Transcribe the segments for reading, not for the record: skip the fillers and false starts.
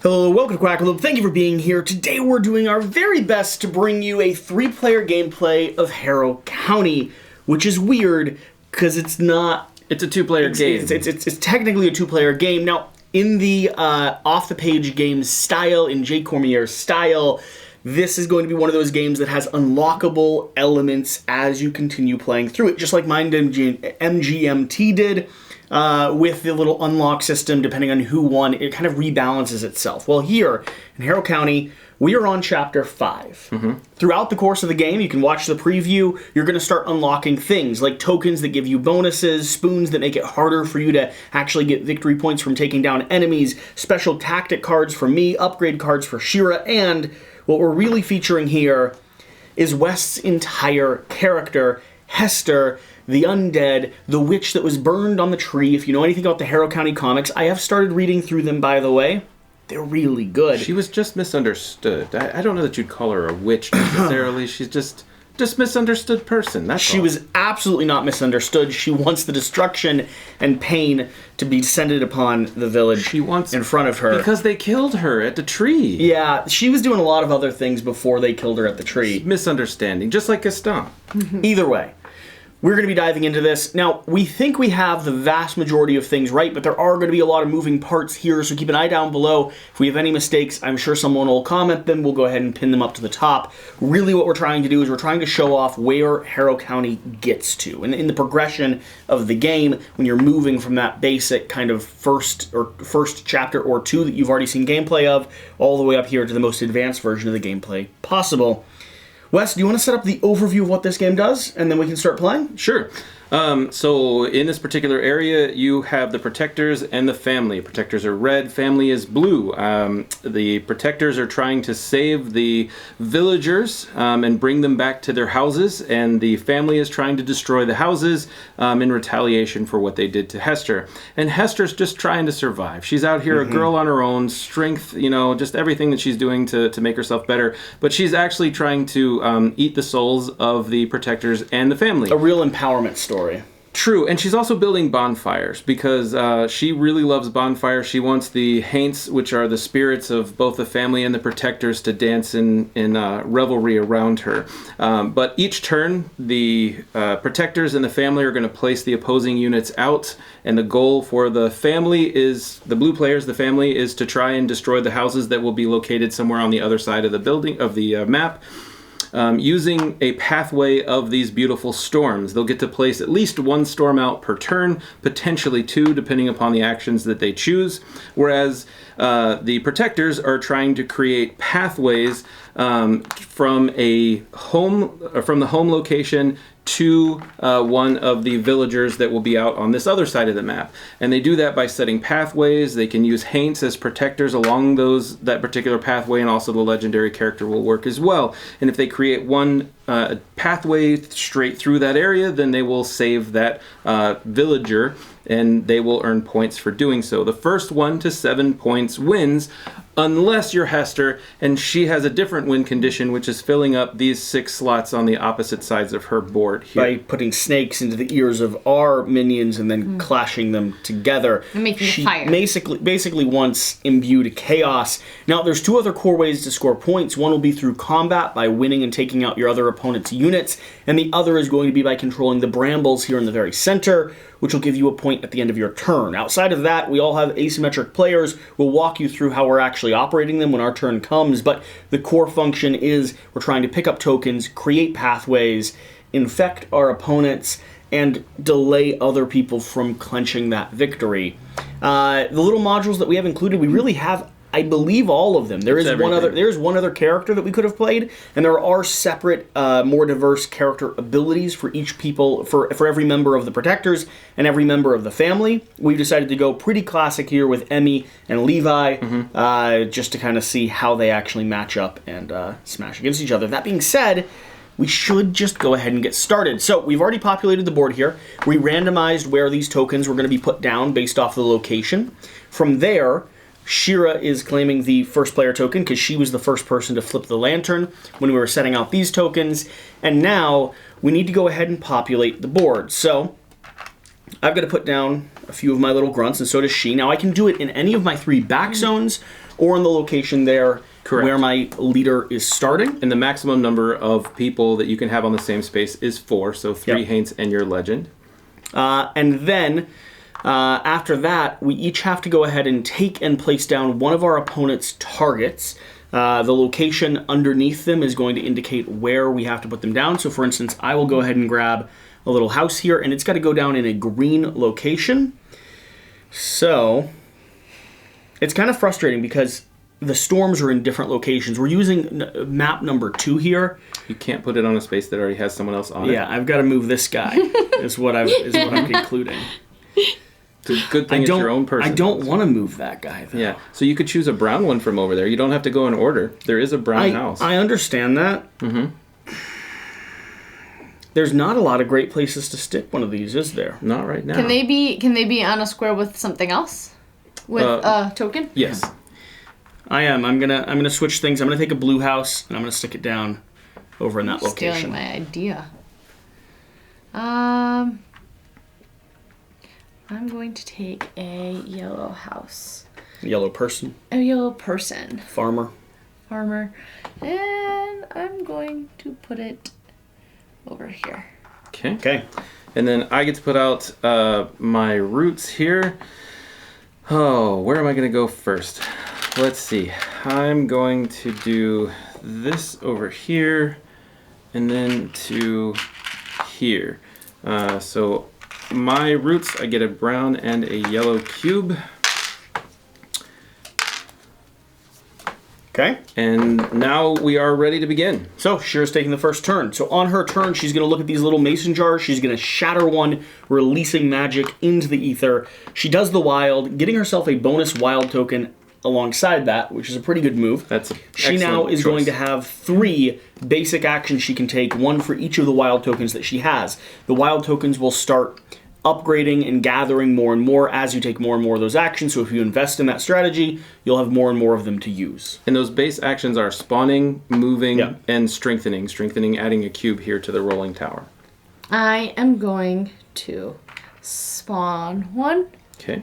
Hello, welcome to Quackalope. Thank you for being here. Today we're doing our very best to bring you a 3-player gameplay of Harrow County, which is weird because it's not. It's a 2-player game. It's technically a 2-player game. Now, in the off-the-page game style, in J. Cormier's style, this is going to be one of those games that has unlockable elements as you continue playing through it, just like Mind MGMT did. With the little unlock system, depending on who won, it kind of rebalances itself. Well, here in Harrow County, we are on Chapter 5. Mm-hmm. Throughout the course of the game, you can watch the preview, you're going to start unlocking things like tokens that give you bonuses, spoons that make it harder for you to actually get victory points from taking down enemies, special tactic cards for me, upgrade cards for Shira, and what we're really featuring here is West's entire character, Hester, the undead, the witch that was burned on the tree. If you know anything about the Harrow County comics, I have started reading through them, by the way. They're really good. She was just misunderstood. I don't know that you'd call her a witch necessarily. She's just misunderstood person. That's She all. was absolutely not misunderstood. She wants the destruction and pain to be descended upon the village. She wants in front of her. Because they killed her at the tree. Yeah, she was doing a lot of other things before they killed her at the tree. Misunderstanding, just like Gaston. Either way. We're going to be diving into this. Now, we think we have the vast majority of things right, but there are going to be a lot of moving parts here, so keep an eye down below. If we have any mistakes, I'm sure someone will comment them. We'll go ahead and pin them up to the top. Really what we're trying to do is we're trying to show off where Harrow County gets to. And in the progression of the game, when you're moving from that basic kind of first chapter or two that you've already seen gameplay of, all the way up here to the most advanced version of the gameplay possible. Wes, do you want to set up the overview of what this game does, and then we can start playing? Sure. So in this particular area, you have the protectors and the family. Protectors are red, family is blue. The protectors are trying to save the villagers and bring them back to their houses, and the family is trying to destroy the houses in retaliation for what they did to Hester. And Hester's just trying to survive. She's out here, a girl on her own, strength, just everything that she's doing to make herself better. But she's actually trying to eat the souls of the protectors and the family. A real empowerment story. True, and she's also building bonfires because she really loves bonfires. She wants the haints, which are the spirits of both the family and the protectors, to dance in revelry around her. But each turn, the protectors and the family are going to place the opposing units out, and the goal for the family is, the blue players, the family, is to try and destroy the houses that will be located somewhere on the other side of the building, of the map. Using a pathway of these beautiful storms. They'll get to place at least one storm out per turn, potentially 2, depending upon the actions that they choose, whereas the protectors are trying to create pathways from the home location to one of the villagers that will be out on this other side of the map. And they do that by setting pathways. They can use haints as protectors along that particular pathway, and also the legendary character will work as well. And if they create one pathway straight through that area, then they will save that villager, and they will earn points for doing so. The first 1 to 7 points wins, unless you're Hester, and she has a different win condition, which is filling up these 6 slots on the opposite sides of her board here. By putting snakes into the ears of our minions and then clashing them together. And making she it fire. Basically wants imbued chaos. Now, there's 2 other core ways to score points. One will be through combat, by winning and taking out your other opponent's units, and the other is going to be by controlling the brambles here in the very center, which will give you a point at the end of your turn. Outside of that, we all have asymmetric players. We'll walk you through how we're actually operating them when our turn comes, but the core function is we're trying to pick up tokens, create pathways, infect our opponents, and delay other people from clenching that victory. The little modules that we have included, we really have, I believe, all of them. There's one other character that we could have played, and there are separate, more diverse character abilities for each people, for every member of the protectors and every member of the family. We've decided to go pretty classic here with Emmy and Levi, just to kind of see how they actually match up and smash against each other. That being said, we should just go ahead and get started. So we've already populated the board here. We randomized where these tokens were going to be put down based off the location. From there, Shira is claiming the first player token because she was the first person to flip the lantern when we were setting out these tokens. And now we need to go ahead and populate the board. So I've got to put down a few of my little grunts, and so does she. Now I can do it in any of my 3 back zones, or in the location there Correct. where my leader is starting. And the maximum number of people that you can have on the same space is 4, so 3 Yep. haints and your legend. And then, after that, we each have to go ahead and take and place down one of our opponent's targets. The location underneath them is going to indicate where we have to put them down. So, for instance, I will go ahead and grab a little house here, and it's got to go down in a green location. So, it's kind of frustrating because the storms are in different locations. We're using map number 2 here. You can't put it on a space that already has someone else on it. Yeah, I've got to move this guy, is what I'm concluding. It's a good thing it's your own person. I don't want to move that guy, though. Yeah, so you could choose a brown one from over there. You don't have to go in order. There is a brown house. I understand that. Mm-hmm. There's not a lot of great places to stick one of these, is there? Not right now. Can they be on a square with something else? With a token? Yes. I am. I'm gonna switch things. I'm gonna take a blue house and I'm gonna stick it down over in that location. Stealing my idea. I'm going to take a yellow house. Yellow person. A yellow person. Farmer. Farmer. And I'm going to put it over here. Okay. Okay. And then I get to put out my roots here. Oh, where am I going to go first? Let's see. I'm going to do this over here and then to here. So my roots, I get a brown and a yellow cube. Okay. And now we are ready to begin. So Shira's taking the first turn. So on her turn, she's going to look at these little mason jars. She's going to shatter one, releasing magic into the ether. She does the wild, getting herself a bonus wild token alongside that, which is a pretty good move. That's She now is going to have 3 basic actions she can take, one for each of the wild tokens that she has. The wild tokens will start upgrading and gathering more and more as you take more and more of those actions. So if you invest in that strategy, you'll have more and more of them to use. And those base actions are spawning, moving, Yeah. and strengthening. Strengthening, adding a cube here to the rolling tower. I am going to spawn one. Okay.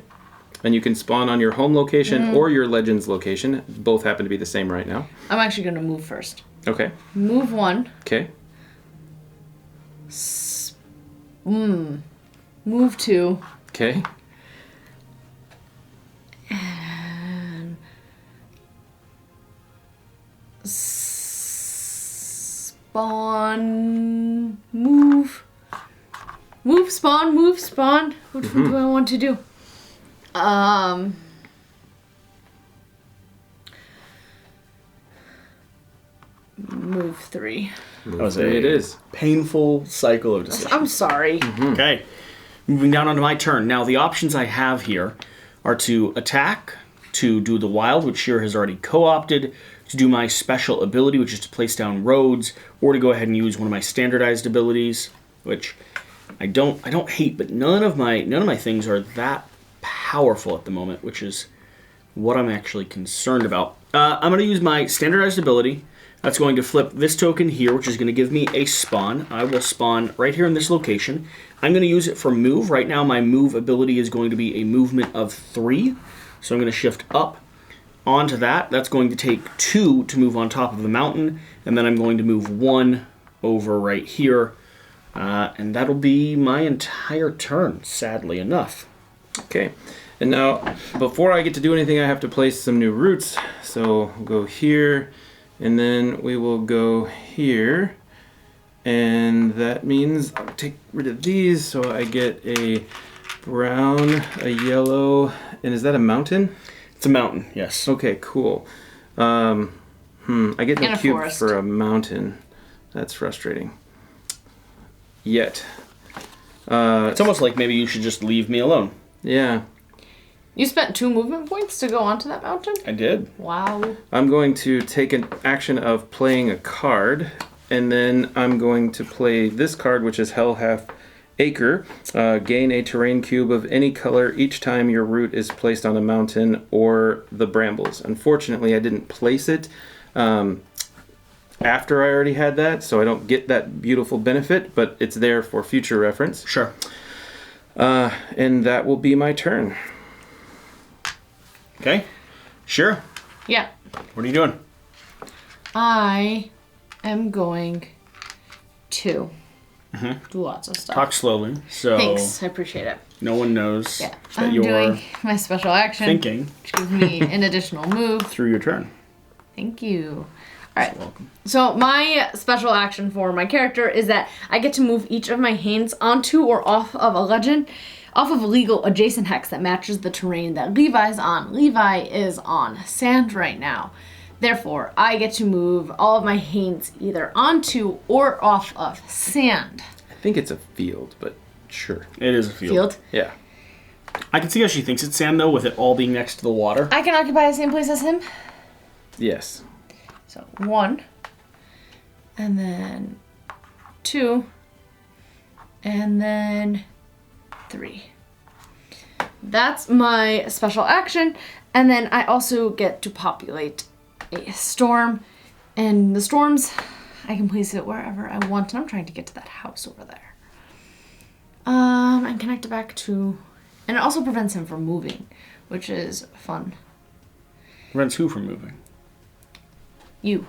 And you can spawn on your home location or your Legends location. Both happen to be the same right now. I'm actually going to move first. Okay. Move one. Okay. Move two. Okay. And spawn. Move. Move, spawn, move, spawn. Which one do I want to do? Move 3. That was It is. painful cycle of decisions. I'm sorry. Okay. Moving down onto my turn. Now, the options I have here are to attack, to do the wild, which Shira has already co-opted, to do my special ability, which is to place down roads, or to go ahead and use one of my standardized abilities, which I don't hate, but none of my things are that powerful at the moment, which is what I'm actually concerned about. I'm going to use my standardized ability. That's going to flip this token here, which is going to give me a spawn. I will spawn right here in this location. I'm going to use it for move. Right now, my move ability is going to be a movement of 3. So I'm going to shift up onto that. That's going to take 2 to move on top of the mountain. And then I'm going to move 1 over right here. And that'll be my entire turn, sadly enough. Okay. And now, before I get to do anything, I have to place some new roots. So I'll go here, and then we will go here. And that means I'll take rid of these, so I get a brown, a yellow, and is that a mountain? It's a mountain, yes. Okay, cool. I get no And a cube forest. for a mountain. That's frustrating. Yet. It's almost like maybe you should just leave me alone. Yeah. You spent 2 movement points to go onto that mountain? I did. Wow. I'm going to take an action of playing a card, and then I'm going to play this card, which is Hell Half Acre. Gain a terrain cube of any color each time your route is placed on a mountain or the brambles. Unfortunately, I didn't place it after I already had that, so I don't get that beautiful benefit, but it's there for future reference. Sure. And that will be my turn. Okay. Sure. Yeah. What are you doing? I am going to do lots of stuff. Talk slowly, so Thanks. I appreciate it. no one knows Yeah. that I'm you're doing my special action. thinking Which gives me an additional move. through your turn. Thank you. All right. You're welcome. So my special action for my character is that I get to move each of my haints onto or off of a legal adjacent hex that matches the terrain that Levi's on. Levi is on sand right now. Therefore, I get to move all of my haints either onto or off of sand. I think it's a field, but sure. It is a field. Field. Yeah. I can see how she thinks it's sand, though, with it all being next to the water. I can occupy the same place as him. Yes. So 1, and then 2, and then 3. That's my special action. And then I also get to populate a storm. And the storms, I can place it wherever I want. And I'm trying to get to that house over there. And connect it back to... And it also prevents him from moving, which is fun. Prevents who from moving? You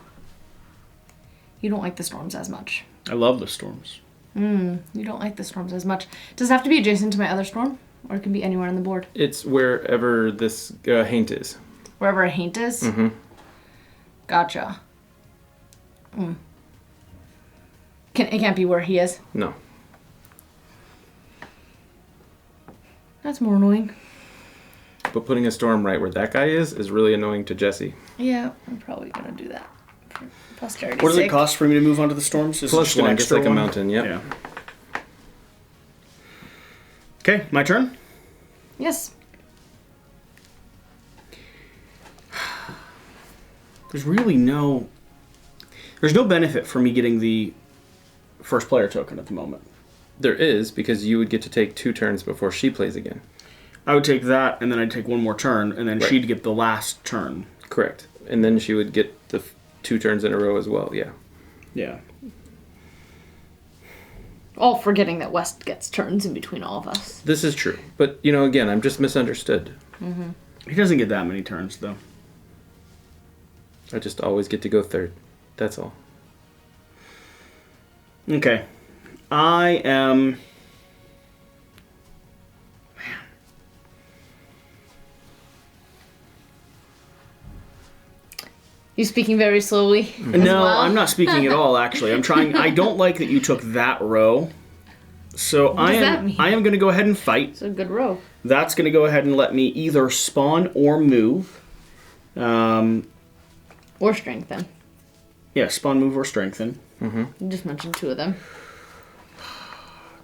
don't like the storms as much. I love the storms. You don't like the storms as much. Does it have to be adjacent to my other storm? Or it can be anywhere on the board? It's wherever this haint is. Wherever a haint is? Mm-hmm. Gotcha. It can't be where he is? No. That's more annoying. But putting a storm right where that guy is really annoying to Jesse. Yeah, I'm probably going to do that. For posterity's What does it sake. cost for me to move onto the storms? Is it just an +1, just extra like a one? mountain, yep. Yeah. Okay, my turn? Yes. There's no benefit for me getting the first player token at the moment. There is, because you would get to take 2 turns before she plays again. I would take that, and then I'd take one more turn, and then Right. she'd get the last turn. Correct. And then she would get the 2 turns in a row as well, yeah. Yeah. All forgetting that West gets turns in between all of us. This is true. But, again, I'm just misunderstood. He doesn't get that many turns, though. I just always get to go third. That's all. Okay. I am... You speaking very slowly? No, I'm not speaking at all, actually. I'm trying... I don't like that you took that row. So What does that mean? I am going to go ahead and fight. It's a good row. That's going to go ahead and let me either spawn or move. Or strengthen. Yeah, spawn, move, or strengthen. You just mentioned 2 of them.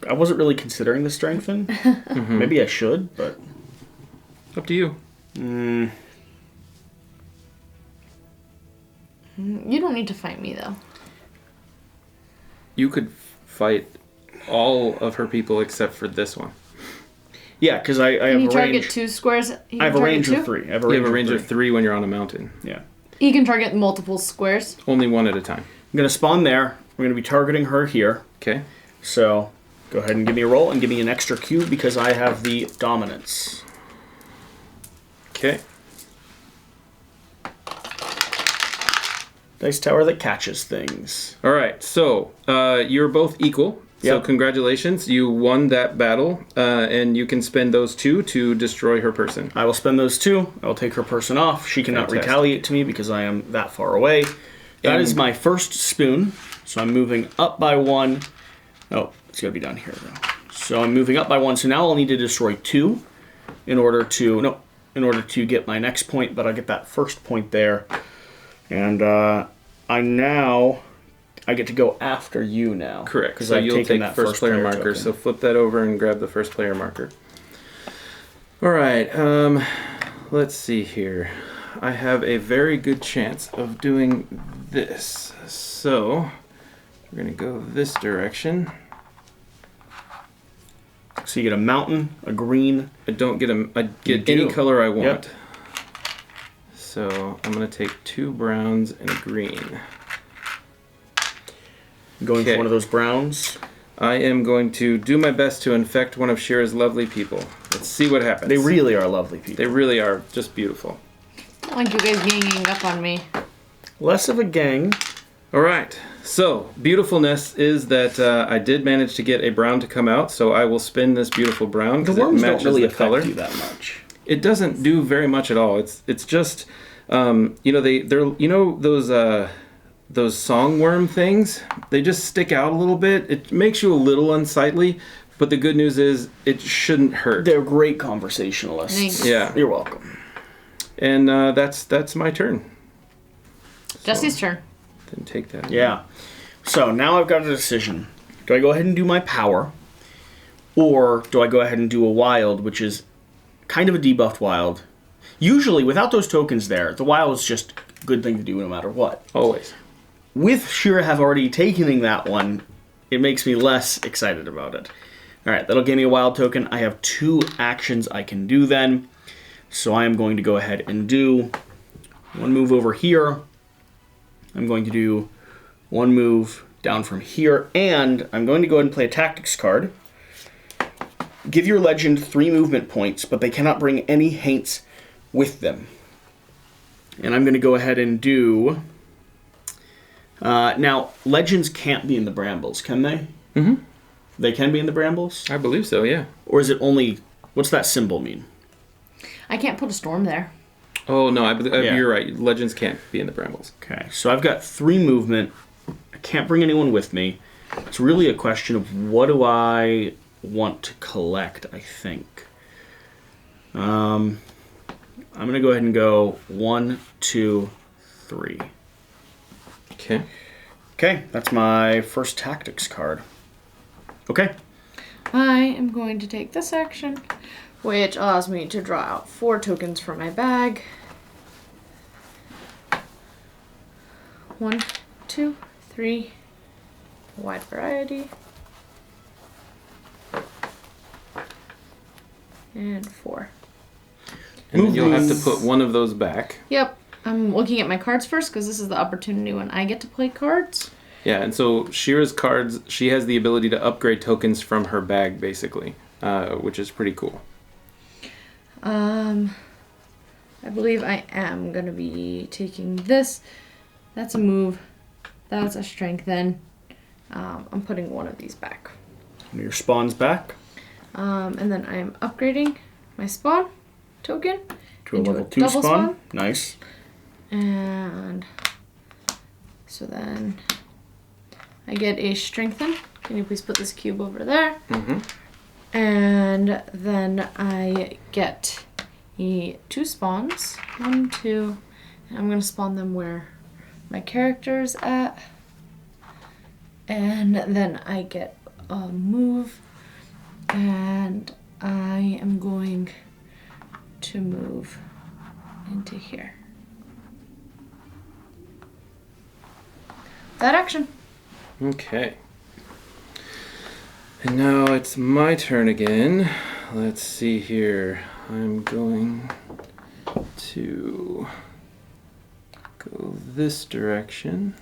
I wasn't really considering the strengthen. Maybe I should, but... Up to you. You don't need to fight me, though. You could fight all of her people except for this one. Yeah, because I have Can you a target range... 2 squares? I have a range of 3. I have a You have a range of 3 when you're on a mountain. Yeah. You can target multiple squares. Only 1 at a time. I'm going to spawn there. I'm going to be targeting her here. Okay. So, go ahead and give me a roll and give me an extra cube because I have the dominance. Okay. Dice tower that catches things. All right. So, you're both equal. So, Yep. congratulations. You won that battle, and you can spend those 2 to destroy her person. I will spend those 2. I will take her person off. She cannot Fantastic. retaliate to me because I am that far away. That is my first spoon. So I'm moving up by 1. Oh, it's going to be down here, though. So I'm moving up by 1. So now I'll need to destroy 2 in order to get my next point. But I'll get that first point there. And I get to go after you now. Correct. Because So I've you'll taken take that first player marker. token. So flip that over and grab the first player marker. All right. Let's see here. I have a very good chance of doing this. So we're going to go this direction. So you get a mountain, a green. I don't get I get You any do. color I want. Yep. So I'm going to take 2 browns and a green. Going Okay. for one of those browns. I am going to do my best to infect one of Shira's lovely people. Let's see what happens. They really are lovely people. They really are just beautiful. don't want you guys ganging up on me. Less of a gang. All right. So, beautifulness is that I did manage to get a brown to come out, so I will spin this beautiful brown The because it worms matches don't really the affect color. you that much. It doesn't do very much at all. It's just, those song worm things. They just stick out a little bit. It makes you a little unsightly, but the good news is it shouldn't hurt. They're great conversationalists. Thanks. Yeah. You're welcome. And that's my turn. Jesse's turn. Then take that. Yeah. So now I've got a decision. Do I go ahead and do my power? Or do I go ahead and do a wild, which is kind of a debuffed wild? Usually, without those tokens there, the wild is just a good thing to do no matter what. Always. With Shira have already taken that one, it makes me less excited about it. Alright, that'll give me a wild token. I have 2 actions I can do then. So I am going to go ahead and do one move over here. I'm going to do one move down from here, and I'm going to go ahead and play a tactics card. Give your legend 3 movement points, but they cannot bring any haints with them. And I'm going to go ahead and do... now, legends can't be in the brambles, can they? Mm-hmm. They can be in the brambles? I believe so, yeah. Or is it only... What's that symbol mean? I can't put a storm there. Oh, no, Yeah. you're right. Legends can't be in the brambles. Okay, so I've got 3 movement. I can't bring anyone with me. It's really a question of what do I want to collect, I think. I'm going to go ahead and go 1, 2, 3. Okay. Okay, that's my first tactics card. Okay. I am going to take this action, which allows me to draw out 4 tokens from my bag. 1, 2, 3, wide variety. And 4. And then you'll have to put one of those back. Yep. I'm looking at my cards first because this is the opportunity when I get to play cards. Yeah, and so Shira's cards, she has the ability to upgrade tokens from her bag, basically, which is pretty cool. I believe I am going to be taking this. That's a move. That's a strengthen. I'm putting one of these back. Your spawn's back. And then I am upgrading my spawn token To a into level 2 double spawn. Nice. And so then I get a strengthen. Can you please put this cube over there? Mm-hmm. And then I get 2 spawns. 1, 2. And I'm going to spawn them where my character's at. And then I get a move. And I am going to move into here. That action. Okay. And now it's my turn again. Let's see here. I'm going to go this direction.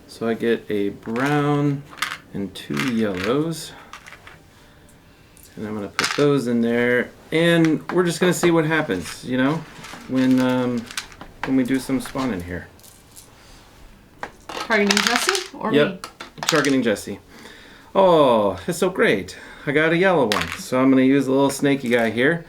So I get a brown and 2 yellows. And I'm going to put those in there. And we're just going to see what happens, you know, when we do some spawning here. Targeting Jesse or Yep. me? Targeting Jesse. Oh, it's so great. I got a yellow one. So I'm going to use the little snaky guy here.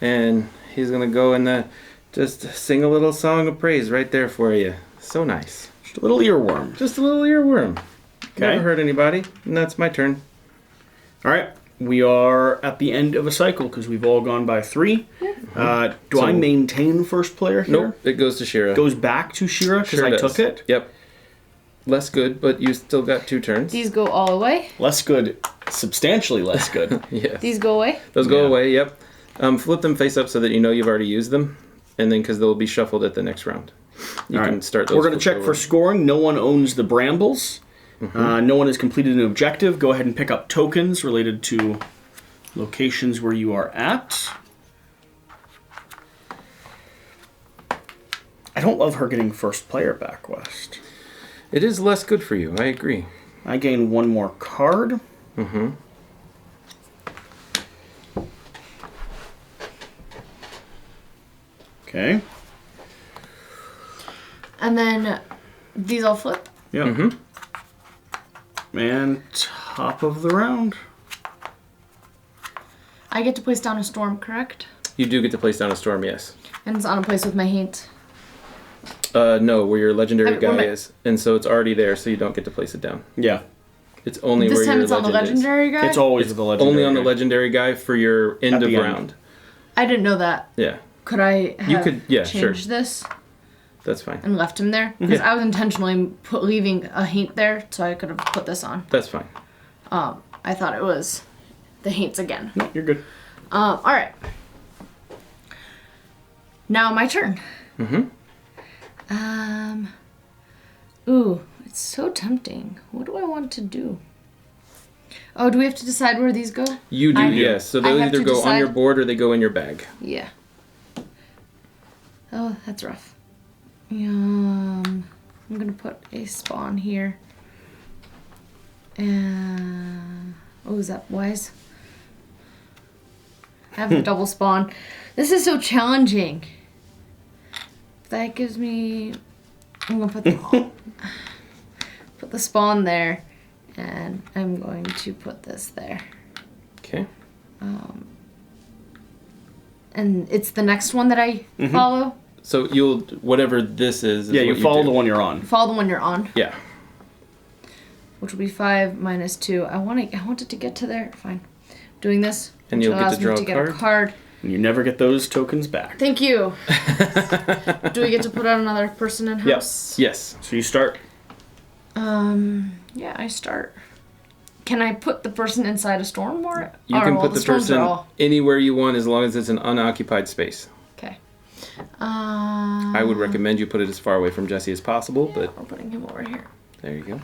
And he's going to go and just sing a little song of praise right there for you. So nice. Just a little earworm. Just a little earworm. Okay. Never hurt anybody. And that's my turn. All right. We are at the end of a cycle because we've all gone by 3. Do I maintain first player here? Nope. It goes to Shira. Goes back to Shira because Sure I does. took it? Yep. Less good, but you still got 2 turns. These go all away. Less good. Substantially less good. Yes. These go away. Those go Yeah. away, yep. Flip them face up so that you know you've already used them. And then because they'll be shuffled at the next round. You All can right. start those. We're going to flipped check over. for scoring. No one owns the brambles. No one has completed an objective. Go ahead and pick up tokens related to locations where you are at. I don't love her getting first player back west. It is less good for you, I agree. I gain 1 more card. Mm-hmm. Okay. And then these all flip. Yep. Mm-hmm. And top of the round. I get to place down a storm, correct? You do get to place down a storm, yes. And it's on a place with my haint. No, where your legendary where guy my- is. And so it's already there, so you don't get to place it down. Yeah. It's only This where time your it's on the legend is. legendary guy? It's always with the legendary. Only on the guy. legendary guy for your end At of the end. round. I didn't know that. Yeah, Could I have could- yeah, changed sure. this that's fine. and left him there? Because Yeah. I was intentionally leaving a haint there, so I could have put this on. That's fine. I thought it was the haints again. No, you're good. All right. Now my turn. Mm-hmm. Ooh, it's so tempting. What do I want to do? Oh, do we have to decide where these go? You do, I- yes. So I they'll have either to go on decide? your board or they go in your bag. Yeah. Oh, that's rough. I'm gonna put a spawn here. And oh, is that wise? I have the double spawn. This is so challenging. That gives me. I'm gonna put put the spawn there, and I'm going to put this there. Okay. And it's the next one that I follow. So you'll, whatever this is Yeah, you what follow do. the one you're on. Follow the one you're on, Yeah. which will be 5 minus 2. I wanted to get to there. Fine. Doing this. And which you'll get to allows me draw to a get card. a card. And you never get those tokens back. Thank you. Do we get to put out another person in house? Yes. So you start. Yeah, I start. Can I put the person inside a storm or? You or, can well, put the storms person are all- anywhere you want as long as it's an unoccupied space. Okay. I would recommend you put it as far away from Jesse as possible, but We're putting him over here. there you go.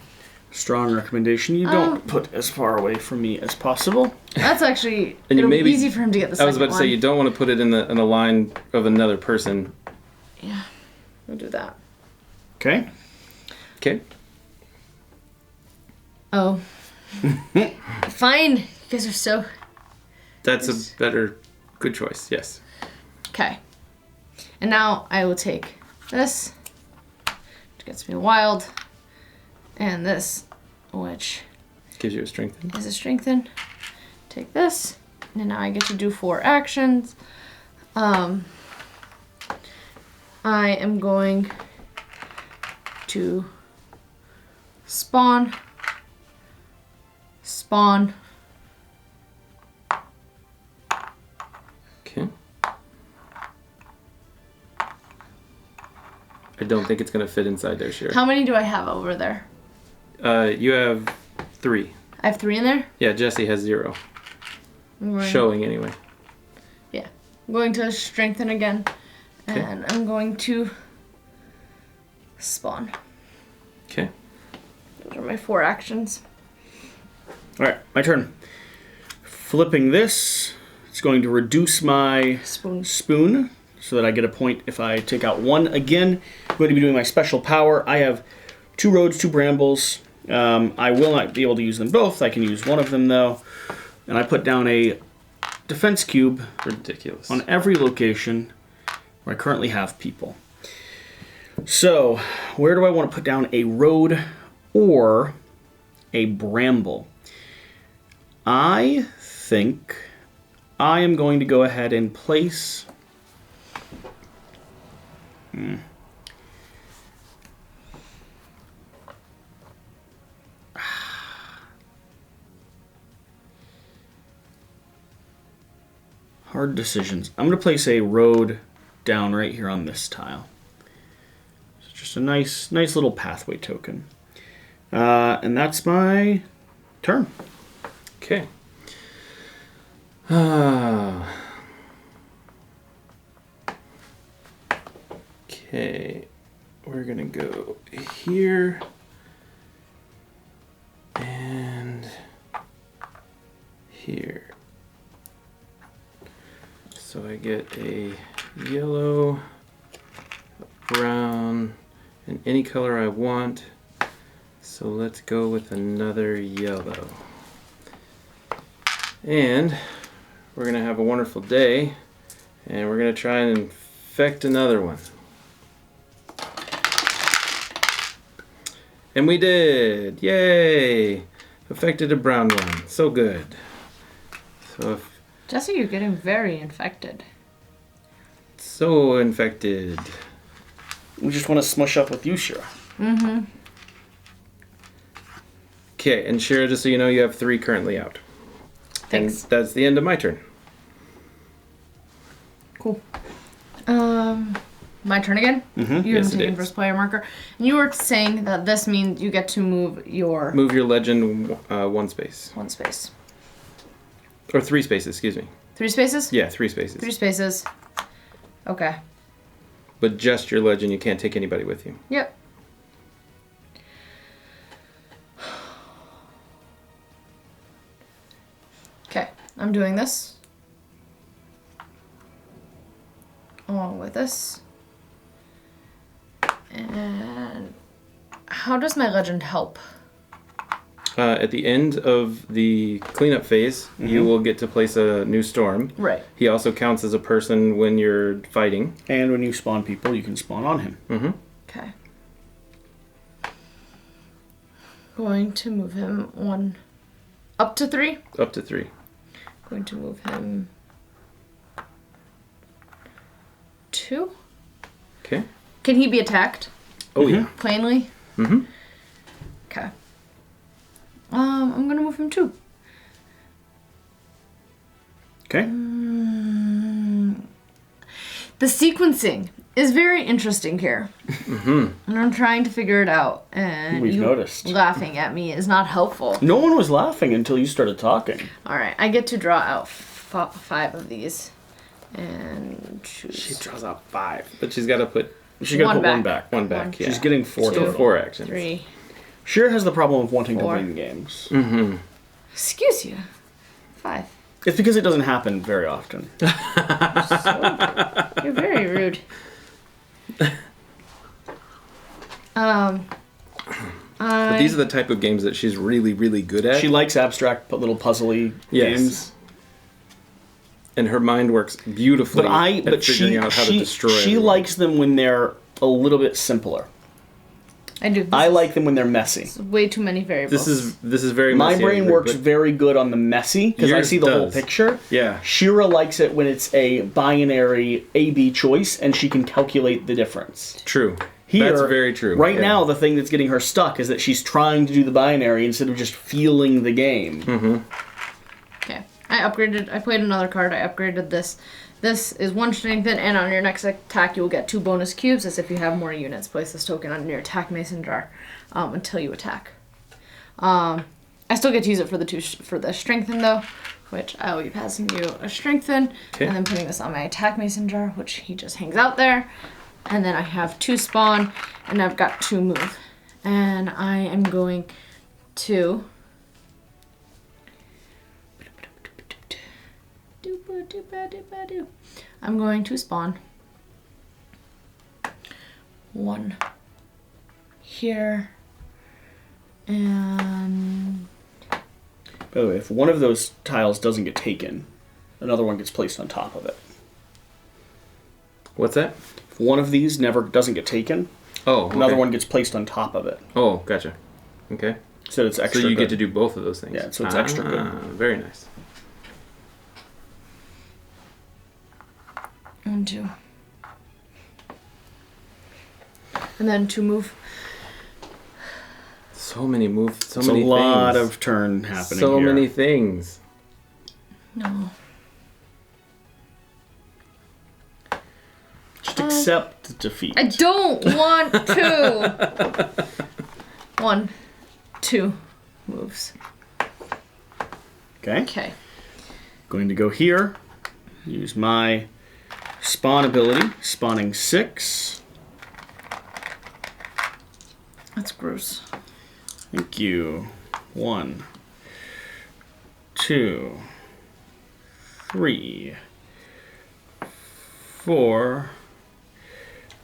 Strong recommendation. You don't put as far away from me as possible. That's actually And you it'll maybe- be easy for him to get the I second was about to say, one. you don't want to put it in a line of another person. Yeah, we'll do that. Okay. Okay. Oh. Fine. You guys are so... That's a better, good choice, yes. Okay. And now I will take this, which gets me wild, and this, which Gives you a strength. is a strengthen. Take this, and now I get to do 4 actions. I am going to spawn. Okay. I don't think it's going to fit inside there, Sherry. How many do I have over there? You have 3. I have 3 in there? Yeah, Jesse has 0. I'm going, Showing anyway. Yeah. I'm going to strengthen again. Okay. And I'm going to spawn. Okay. Those are my 4 actions. All right, my turn. Flipping this, it's going to reduce my spoon so that I get a point if I take out 1 again. I'm going to be doing my special power. I have 2 roads, 2 brambles. I will not be able to use them both. I can use one of them though. And I put down a defense cube Ridiculous. on every location where I currently have people. So, where do I want to put down a road or a bramble? I think I am going to go ahead and place... Hard decisions. I'm going to place a road down right here on this tile. It's just a nice little pathway token. And that's my turn. Okay. Okay. We're going to go here. And here. So I get a yellow, a brown, and any color I want. So let's go with another yellow. And we're gonna have a wonderful day, and we're gonna try and affect another one. And we did! Yay! Affected a brown one. So good. So if Jesse, you're getting very infected. so infected. We just want to smush up with you, Shira. Mm-hmm. Okay, and Shira, just so you know, you have 3 currently out. Thanks. And that's the end of my turn. Cool. My turn again? Mm-hmm. You Yes, haven't it taken is. first player marker. And you were saying that this means you get to move your Move your legend 1 space. 1 space. Or 3 spaces, excuse me. 3 spaces? Yeah, 3 spaces. 3 spaces. Okay. But just your legend, you can't take anybody with you. Yep. Okay, I'm doing this. Along with this. And how does my legend help? At the end of the cleanup phase, you will get to place a new storm. Right. He also counts as a person when you're fighting. And when you spawn people, you can spawn on him. Mm-hmm. Okay. Going to move him 1 up to 3. Up to 3. Going to move him 2. Okay. Can he be attacked? Oh, yeah. Plainly? Mm-hmm. Okay. I'm gonna move him 2. Okay. The sequencing is very interesting here. Mm-hmm. And I'm trying to figure it out. And We've you noticed. laughing at me is not helpful. No one was laughing until you started talking. Alright, I get to draw out 5 of these. And choose. She draws out 5. But she's got to put She's got to put back. one back. 1 back, yeah. She's getting 4 2, total. 4 actions. 3. Shira has the problem of wanting 4. to win games. Mm-hmm. Excuse you. 5. It's because it doesn't happen very often. You're very rude. But these are the type of games that she's really, really good at. She likes abstract but little puzzly Yes. games. And her mind works beautifully at figuring out how to destroy she everyone. likes them when they're a little bit simpler. I do. I like them when they're messy. This is way too many variables. This is very My messy, brain agree, works but- very good on the messy because I Yours see the whole does. picture. Yeah. Shira likes it when it's a binary A-B choice and she can calculate the difference. True. Here, That's very true. Right Yeah. now, the thing that's getting her stuck is that she's trying to do the binary instead of just feeling the game. Mm-hmm. Okay. I played another card. I upgraded this. This is 1 strengthen, and on your next attack, you will get 2 bonus cubes as if you have more units. Place this token on your attack mason jar until you attack. I still get to use it for the strengthen though, which I will be passing you a strengthen, Okay. and then putting this on my attack mason jar, which he just hangs out there. And then I have 2 spawn, and I've got 2 move, and I am going to. I'm going to spawn 1 here, and By the way, if one of those tiles doesn't get taken, another one gets placed on top of it. What's that? If one of these doesn't get taken, Oh, okay. another one gets placed on top of it. Oh, gotcha. Okay. So it's extra So you good. get to do both of those things. Yeah, so it's extra good. Very nice. 1, 2, and then 2 move. So many moves. So It's many a lot things. of turn happening So here. many things. No. Just accept defeat. I don't want to. 1, 2 moves. Okay. Okay. Going to go here. Use my spawn ability. Spawning 6. That's gross. Thank you. 1, 2, 3, 4,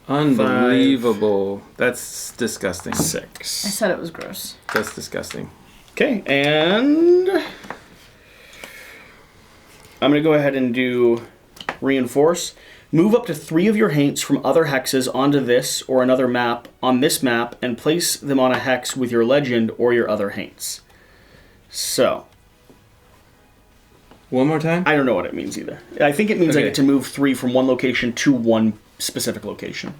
Unbelievable. That's disgusting. 6. I said it was gross. That's disgusting. Okay, and I'm going to go ahead and do reinforce. Move up to 3 of your haints from other hexes onto this or another map on this map and place them on a hex with your legend or your other haints. So, One more time? I don't know what it means either. I think it means I Okay. get to move 3 from one location to one specific location.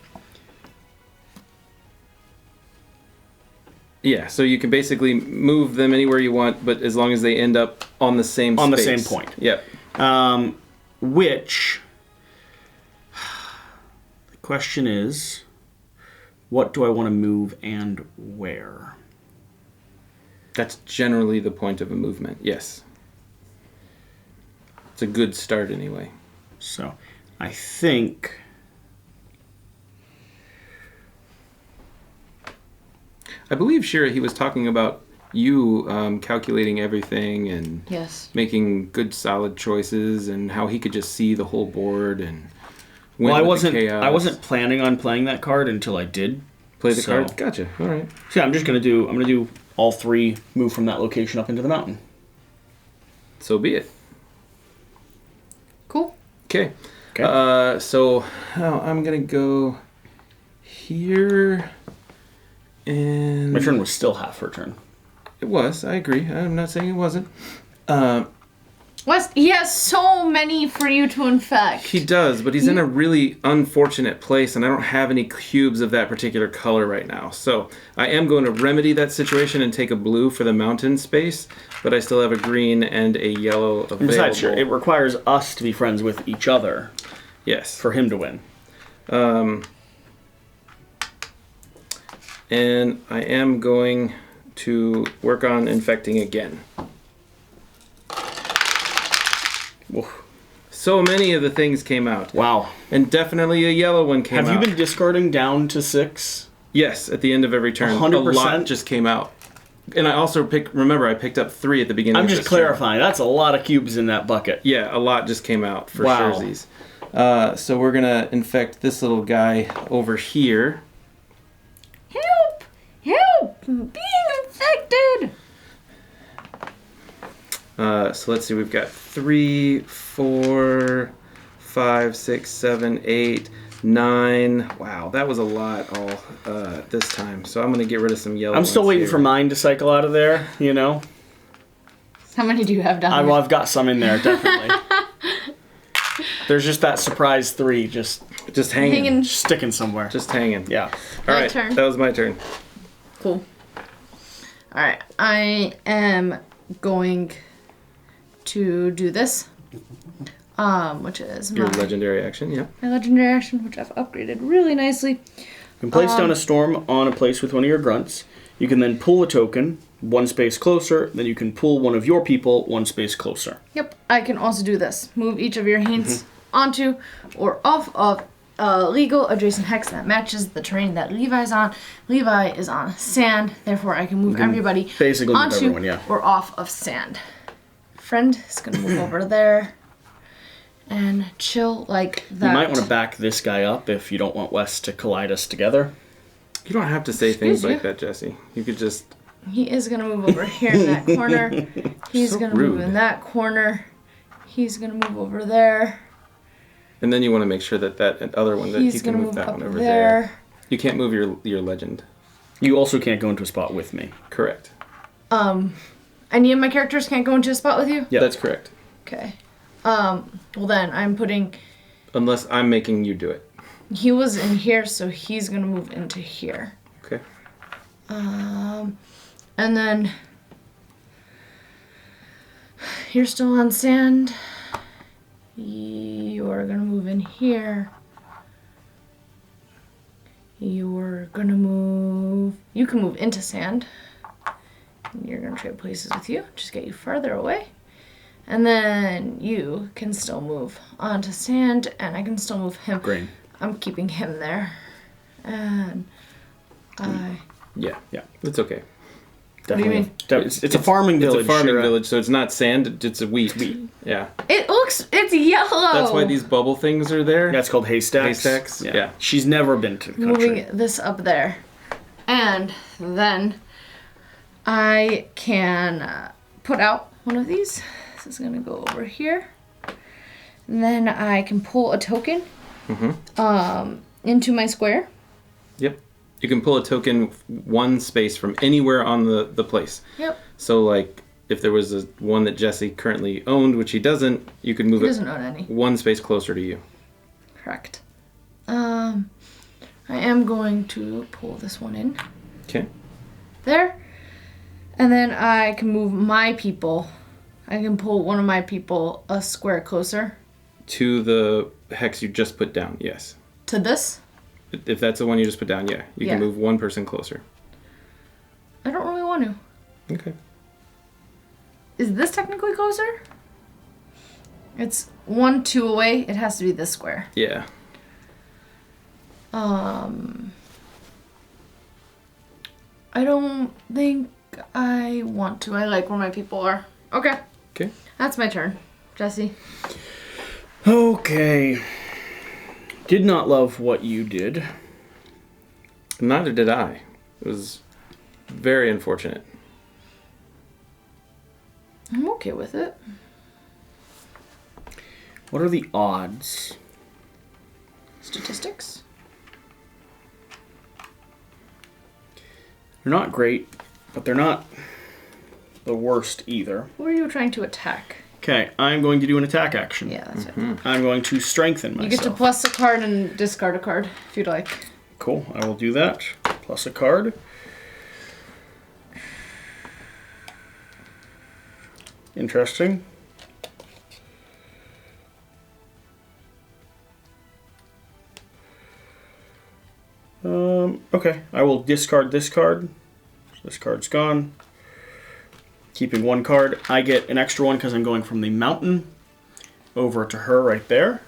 Yeah, so you can basically move them anywhere you want, but as long as they end up on the same On the space. same point. Yep. Which, the question is, what do I want to move and where? That's generally the point of a movement, yes. It's a good start anyway. So, I think... I believe, Shira, he was talking about you calculating everything and Yes. making good, solid choices, and how he could just see the whole board and win Well, with the chaos. I wasn't planning on playing that card until I did. Play the so- card? Gotcha. All right. So yeah, I'm gonna do all 3 move from that location up into the mountain. So be it. Cool. Okay. Okay. So I'm going to go here. And My turn was still half her turn. it was. I agree. I'm not saying it wasn't. West, he has so many for you to infect. He does, but he's in a really unfortunate place, and I don't have any cubes of that particular color right now. So I am going to remedy that situation and take a blue for the mountain space, but I still have a green and a yellow available. And besides, sure, it requires us to be friends with each other Yes. for him to win. And I am going to work on infecting again. Oof. So many of the things came out. Wow. And definitely a yellow one came out. Have you been discarding down to 6? Yes, at the end of every turn. 100%? A lot just came out. And I also remember I picked up 3 at the beginning I'm of just this turn. clarifying. That's a lot of cubes in that bucket. Yeah, a lot just came out for Wow. surezies. So we're going to infect this little guy over here. Help! Help! I'm being infected! So let's see, we've got 3, 4, 5, 6, 7, 8, 9. Wow, that was a lot all this time. So I'm going to get rid of some yellow I'm still ones waiting here. for mine to cycle out of there, you know? How many do you have down there? I've got some in there, definitely. There's just that surprise 3 just hanging. sticking somewhere. Just hanging. Yeah. All My right, turn. that was my turn. Cool. Alright, I am going to do this. Which is Your my legendary action, yeah. legendary action, which I've upgraded really nicely. You can place down a storm on a place with one of your grunts. You can then pull a token 1 space closer. Then you can pull one of your people 1 space closer. Yep, I can also do this. Move each of your haints onto or off of a legal adjacent hex that matches the terrain that Levi's on. Levi is on sand, therefore I can move everybody basically move onto everyone, yeah. or off of sand. Friend is going to move over there and chill like that. You might want to back this guy up if you don't want Wes to collide us together. You don't have to say things Excuse like that, Jesse. You could just... He is going to move over here in that corner. He's So going to move rude. in that corner. He's going to move over there. And then you want to make sure that that other one, that He's you can going to move move that up one over there. there. You can't move your legend. You also can't go into a spot with me. Correct. Any of my characters can't go into a spot with you? Yeah. That's correct. Okay. Well then, I'm putting... Unless I'm making you do it. He was in here, so he's going to move into here. Okay. And then... You're still on sand. You're going to move in here. You're going to move... You can move into sand. You're going to trade places with you. Just get you farther away. And then you can still move onto sand, and I can still move him. Green. I'm keeping him there. And I... Yeah. Yeah. It's okay. do you mean? It's a farming village. It's a farming Shira. village, so it's not sand, it's a wheat. Yeah. It's yellow! That's why these bubble things are there. That's called haystacks. Haystacks? Yeah. She's never been to the country. Moving this up there. And then I can put out one of these. This is going to go over here. And then I can pull a token into my square. Yep. You can pull a token one space from anywhere on the place. Yep. So, like, if there was one that Jesse currently owned, which he doesn't, you could move He doesn't own any. one space closer to you. Correct. I am going to pull this one in. Okay. There. And then I can move my people. I can pull one of my people a square closer. To the hex you just put down, yes. To this? If that's the one you just put down, yeah. You can move one person closer. I don't really want to. Okay. Is this technically closer? It's 1, 2 away. It has to be this square. Yeah. I don't think I want to. I like where my people are. Okay. Okay. That's my turn. Jesse. Okay. Did not love what you did. Neither did I. It was very unfortunate. I'm okay with it. What are the odds? Statistics? They're not great, but they're not the worst either. Who are you trying to attack? Okay, I'm going to do an attack action. Yeah, that's it. I'm going to strengthen myself. You get to plus a card and discard a card if you'd like. Cool, I will do that. Plus a card. Interesting. Okay, I will discard this card. This card's gone. Keeping one card. I get an extra one because I'm going from the mountain over to her right there.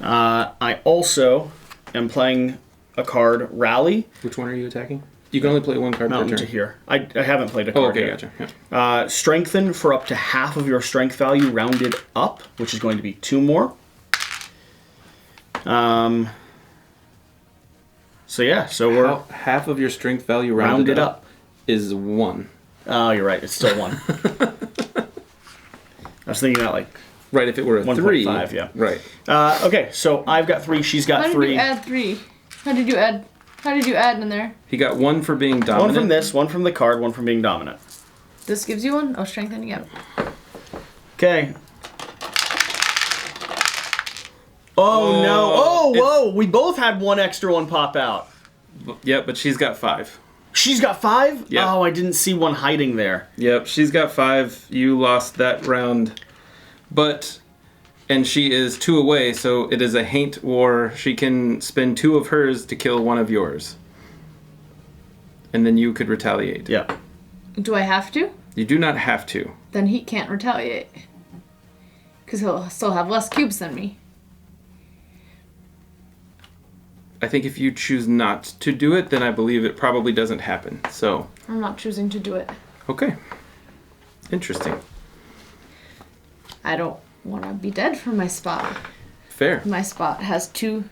I also am playing a card, Rally. Which one are you attacking? You can only play one card Mountain per to turn. here. I haven't played a Oh, card okay, yet. gotcha. Yeah. Strengthen for up to half of your strength value rounded up, which is going to be 2 more. So yeah, so we're Half of your strength value rounded up is 1. Oh, you're right. It's still 1. I was thinking that like Right, if it were a 3. 1.5, yeah. Right. Okay, so I've got 3. She's got How 3. did you add 3? How did you add in there? He got 1 for being dominant. 1 from this, 1 from the card, 1 from being dominant. This gives you 1? Oh, strengthen again. Okay. Oh no! Oh, whoa! We both had 1 extra one pop out. Yep, but she's got 5. She's got 5? Yep. Oh, I didn't see 1 hiding there. Yep, she's got 5. You lost that round. And she is 2 away, so it is a haint war. She can spend 2 of hers to kill 1 of yours. And then you could retaliate. Yeah. Do I have to? You do not have to. Then he can't retaliate. Because he'll still have less cubes than me. I think if you choose not to do it, then I believe it probably doesn't happen. So, I'm not choosing to do it. okay. Interesting. I don't want to be dead from my spot. Fair. My spot has 2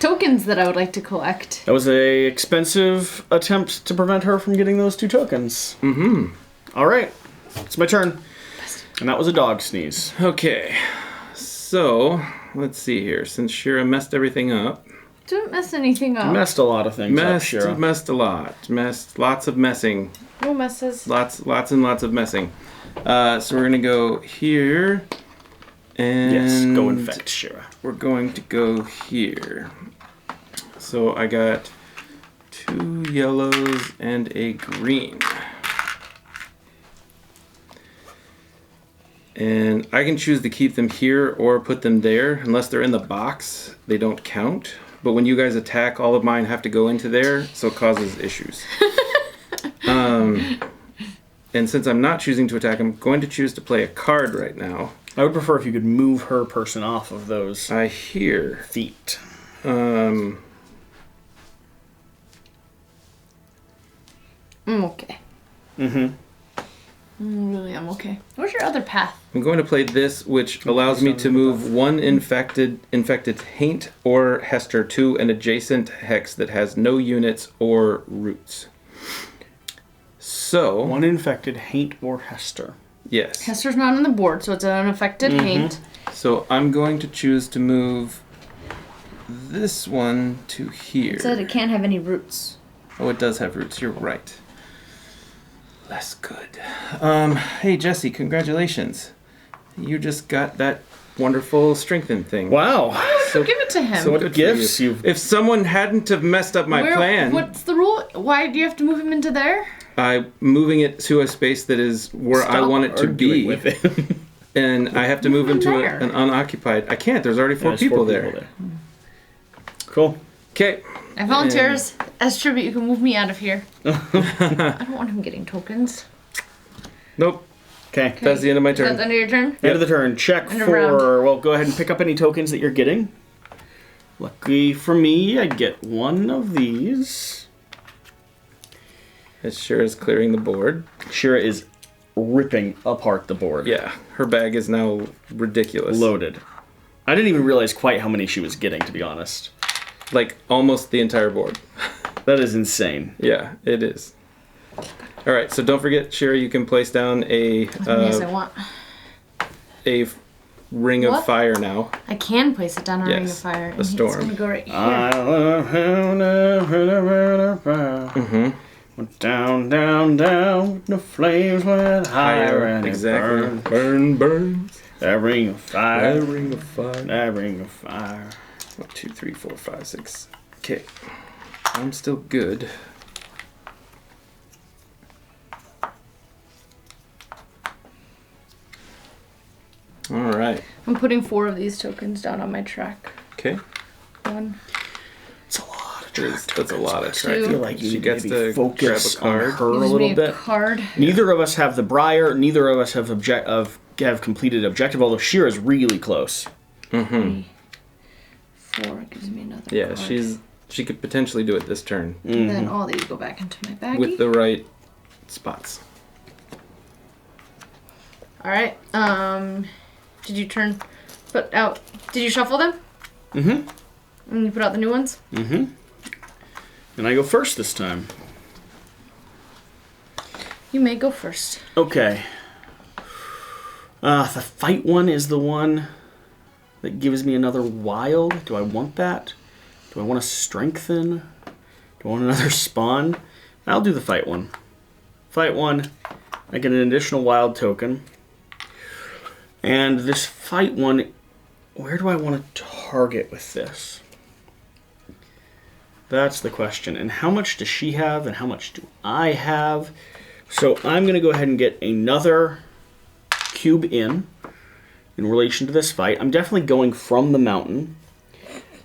tokens that I would like to collect. That was a expensive attempt to prevent her from getting those 2 tokens. Mm-hmm. All right. It's my turn. And that was a dog sneeze. Okay. So, let's see here. Since Shira messed everything up. Didn't mess anything up. Messed a lot of things up, Shira. Messed a lot. Messed lots of messing. No messes. Lots and lots of messing. So we're going to go here. And Yes, go infect Shira. we're going to go here. So I got 2 yellows and a green. And I can choose to keep them here or put them there. Unless they're in the box, they don't count. But when you guys attack, all of mine have to go into there, so it causes issues. And since I'm not choosing to attack, I'm going to choose to play a card right now. I would prefer if you could move her person off of those I hear. feet. I'm okay. Mm-hmm. Really, I'm okay. Where's your other path? I'm going to play this, which allows me to move 1 infected haint or Hester to an adjacent hex that has no units or roots. So 1 infected haint or Hester. yes. Hester's not on the board, so it's an unaffected haint. So I'm going to choose to move this one to here. It said it can't have any roots. Oh, it does have roots. You're right. Less good. Hey, Jesse, congratulations. You just got that wonderful strengthen thing. Wow. So give it to him. So what gifts you? If someone hadn't have messed up my plan... What's the rule? Why do you have to move him into there? I'm moving it to a space that is where I want it to be. With it. And I have to move him to there. an unoccupied... I can't. There's already four people there. Cool. Okay. I volunteer as tribute. You can move me out of here. I don't want him getting tokens. Nope. Okay. That's the end of my turn. Is that the end of your turn? End of the turn. Check End of for... Well, go ahead and pick up any tokens that you're getting. Lucky for me, I get one of these. It sure is clearing the board. Shira is ripping apart the board. Yeah. Her bag is now ridiculous. Loaded. I didn't even realize quite how many she was getting, to be honest. Like, almost the entire board. That is insane. Yeah, it is. All right, so don't forget, Shira, you can place down Yes, I want. a ring of What? fire now. I can place it down a ring of Yes, fire. a And storm. It's gonna go right here. Went down, down, down. The flames went higher and exactly. it burned. Burn, burns. That ring of fire. That ring of fire. That ring of fire. 1, 2, 3, 4, 5, 6. Okay. I'm still good. All right. I'm putting 4 of these tokens down on my track. Okay. 1. It's a lot of track. That's a lot of track. I I feel like you She need gets to to maybe focus grab a on card. her a Gives little me a bit. card. Neither of us have the Briar. Neither of us have have completed objective. Although Shira's really close. 4 gives me another Yeah, card. she could potentially do it this turn And then all these go back into my baggie. with the right spots. Alright, did you did you shuffle them? Mm-hmm. And you put out the new ones? Mm-hmm. And I go first this time. You may go first. Okay. The fight one is the one that gives me another wild. Do I want that? Do I want to strengthen? Do I want another spawn? I'll do the fight one. Fight one, I get an additional wild token. And this fight one, where do I want to target with this? That's the question. And how much does she have and how much do I have? So I'm going to go ahead and get another cube in relation to this fight. I'm definitely going from the mountain.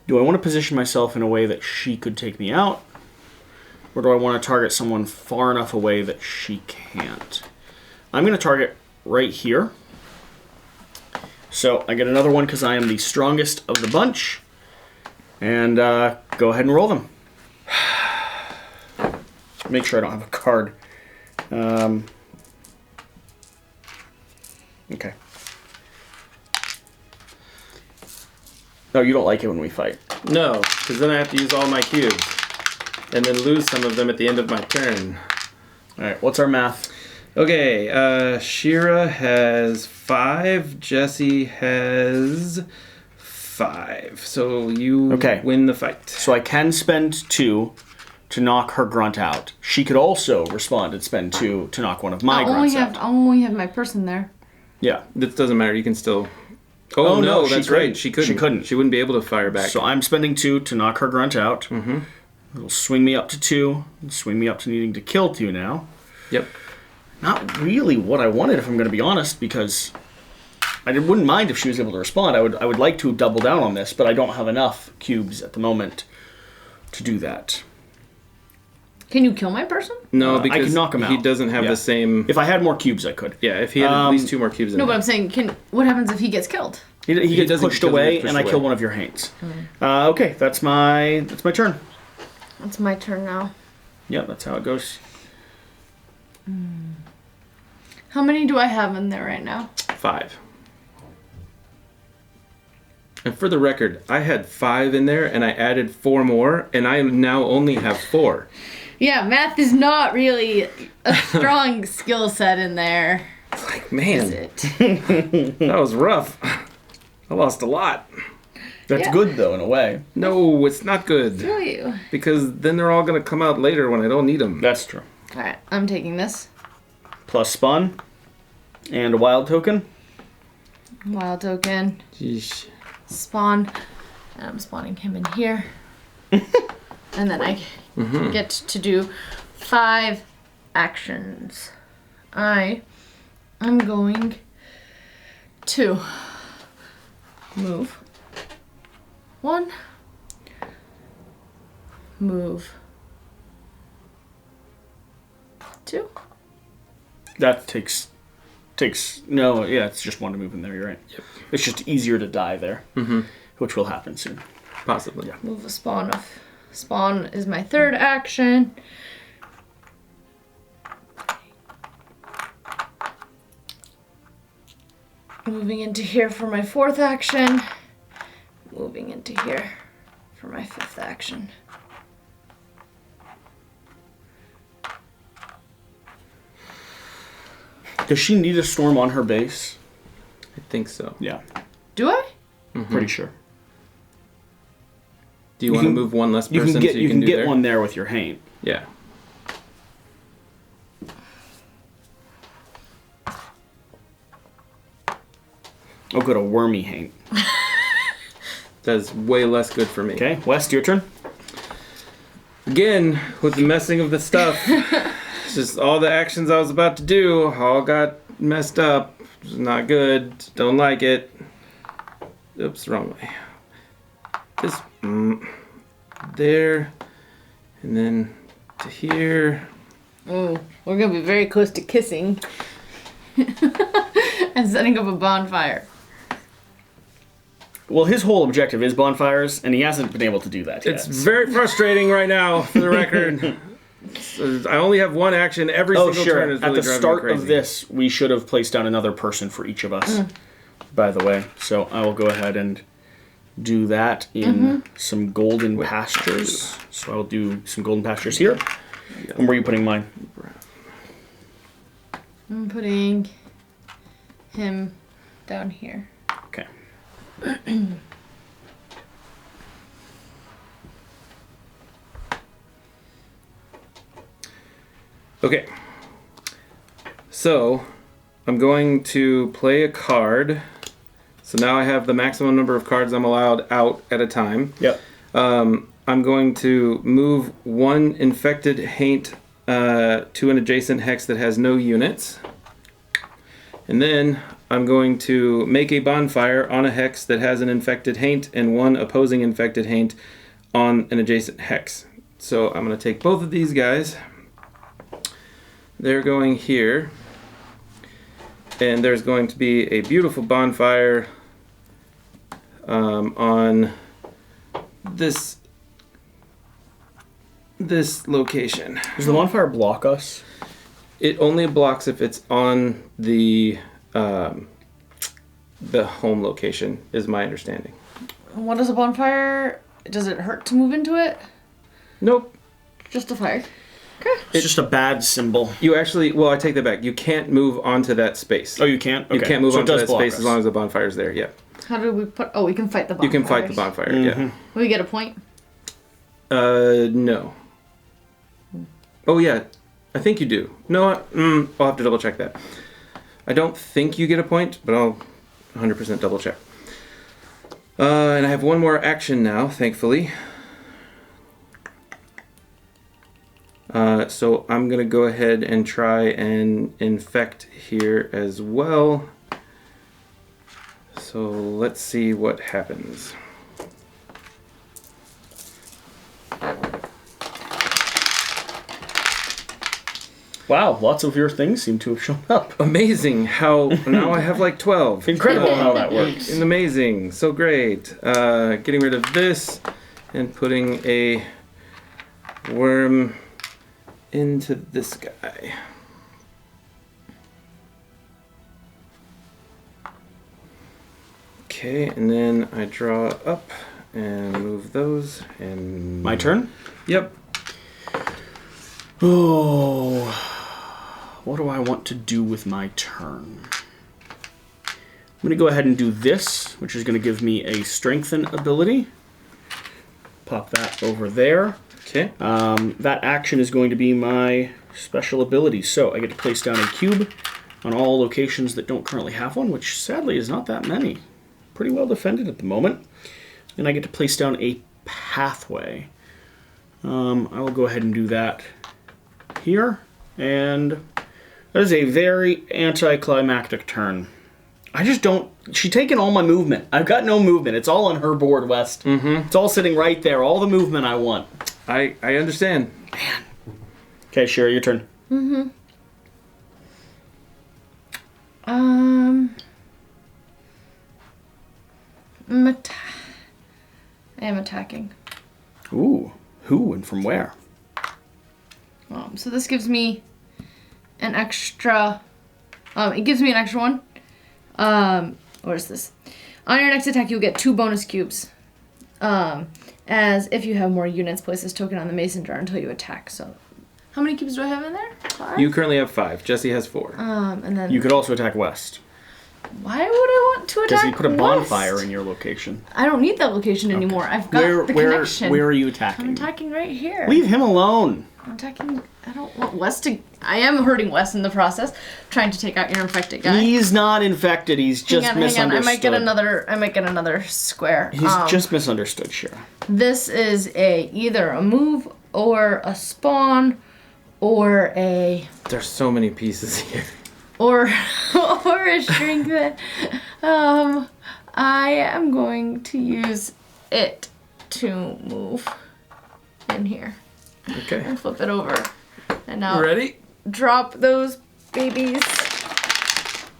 Do I want to position myself in a way that she could take me out? Or do I want to target someone far enough away that she can't? I'm going to target right here. So I get another one because I am the strongest of the bunch. And go ahead and roll them. Make sure I don't have a card. Okay. No, you don't like it when we fight. No, because then I have to use all my cubes. And then lose some of them at the end of my turn. Alright, what's our math? Okay, Shira has 5. Jesse has 5. So you win the fight. So I can spend 2 to knock her grunt out. She could also respond and spend 2 to knock one of my grunts out. I'll only have my person there. Yeah, this doesn't matter. You can still... Oh, no, that's right. She couldn't. She couldn't. She wouldn't be able to fire back. So I'm spending 2 to knock her grunt out. Mm-hmm. It'll swing me up to 2. And swing me up to needing to kill 2 now. Yep. Not really what I wanted, if I'm going to be honest, because I wouldn't mind if she was able to respond. I would like to double down on this, but I don't have enough cubes at the moment to do that. Can you kill my person? No, because I can knock him out. He doesn't have the same... If I had more cubes, I could. Yeah, if he had at least 2 more cubes in No, him. but I'm saying, what happens if he gets killed? He gets doesn't pushed because he away, gets pushed and I away. kill one of your haints. Okay, that's my turn. It's my turn now. Yep, that's how it goes. How many do I have in there right now? 5. And for the record, I had 5 in there, and I added 4 more, and I now only have 4. Yeah, math is not really a strong skill set in there. It's like, man, Is it? that was rough. I lost a lot. That's good, though, in a way. No, it's not good. Do you? Because then they're all going to come out later when I don't need them. That's true. Alright, I'm taking this. Plus spawn. And a wild token. Wild token. Jeez. Spawn. And I'm spawning him in here. And then I get to do 5 actions. I am going to move 1, move 2. That takes no, yeah, it's just 1 to move in there, you're right. Yep. It's just easier to die there, which will happen soon. Possibly. Yeah. Move a spawn off. Spawn is my 3rd action. Moving into here for my 4th action. Moving into here for my 5th action. Does she need a storm on her base? I think so. Yeah, Do I? pretty sure. Do you want to move one less person You can do get there? one there with your haint. Yeah. Oh, good, a wormy haint. That's way less good for me. Okay, West, your turn. Again, with the messing of the stuff, it's just all the actions I was about to do all got messed up. It's not good. Don't like it. Oops, wrong way. This, there, and then to here. Oh, we're gonna be very close to kissing. And setting up a bonfire. Well, his whole objective is bonfires, and he hasn't been able to do that yet. It's very frustrating right now, for the record. I only have one action every single turn. Is really At the driving me start crazy. of this, we should have placed down another person for each of us, by the way. So I will go ahead and do that in some golden pastures. So I'll do some golden pastures here. And where are you putting mine? I'm putting him down here. Okay. Okay. So, I'm going to play a card. So now I have the maximum number of cards I'm allowed out at a time. Yep. I'm going to move 1 infected haint to an adjacent hex that has no units. And then I'm going to make a bonfire on a hex that has an infected haint and 1 opposing infected haint on an adjacent hex. So I'm going to take both of these guys. They're going here. And there's going to be a beautiful bonfire on this location. Does the bonfire block us? It only blocks if it's on the home location, is my understanding. What is a bonfire? Does it hurt to move into it? Nope. Just a fire. It's just a bad symbol. You actually, well, I take that back. You can't move onto that space. Oh, you can't? Okay. You can't move So it onto does that block space us. as long as the bonfire's there, yeah. How do we put... Oh, we can fight the bonfire. You can fight the bonfire, yeah. Will we get a point? No. Oh, yeah. I think you do. No, I'll have to double check that. I don't think you get a point, but I'll 100% double check. And I have one more action now, thankfully. So I'm going to go ahead and try and infect here as well. So let's see what happens. Wow, lots of your things seem to have shown up. Amazing how now I have like 12. Incredible how that works. And amazing, so great. Getting rid of this and putting a worm into this guy. Okay, and then I draw up and move those and... My turn? Yep. Oh, what do I want to do with my turn? I'm going to go ahead and do this, which is going to give me a strengthen ability. Pop that over there. Okay. That action is going to be my special ability. So I get to place down a cube on all locations that don't currently have one, which sadly is not that many. Pretty well defended at the moment. And I get to place down a pathway. I will go ahead and do that here. And that is a very anticlimactic turn. I just don't... She's taken all my movement. I've got no movement. It's all on her board, West. Mm-hmm. It's all sitting right there. All the movement I want. I understand. Man. Okay, Sherry, your turn. Mm-hmm. I am attacking. Ooh. Who and from where? So this gives me an extra... it gives me an extra one. What is this? On your next attack, you'll get 2 bonus cubes. As if you have more units, place this token on the mason jar until you attack. So, how many cubes do I have in there? 5? You currently have 5. Jesse has 4. And then You could also attack West. why would I want to attack? Because he put a bonfire West? in your location. I don't need that location anymore. I've got the connection. Where are you attacking? I'm attacking right here. Leave him alone. I'm attacking. I don't want West to. I am hurting West in the process, trying to take out your infected guy. He's not infected. He's just misunderstood. Hang on. I might get another square. He's just misunderstood, Shira. This is either a move or a spawn or a There's so many pieces here. or a shrink that I am going to use it to move in here Okay. and flip it over. And now Ready? drop those babies.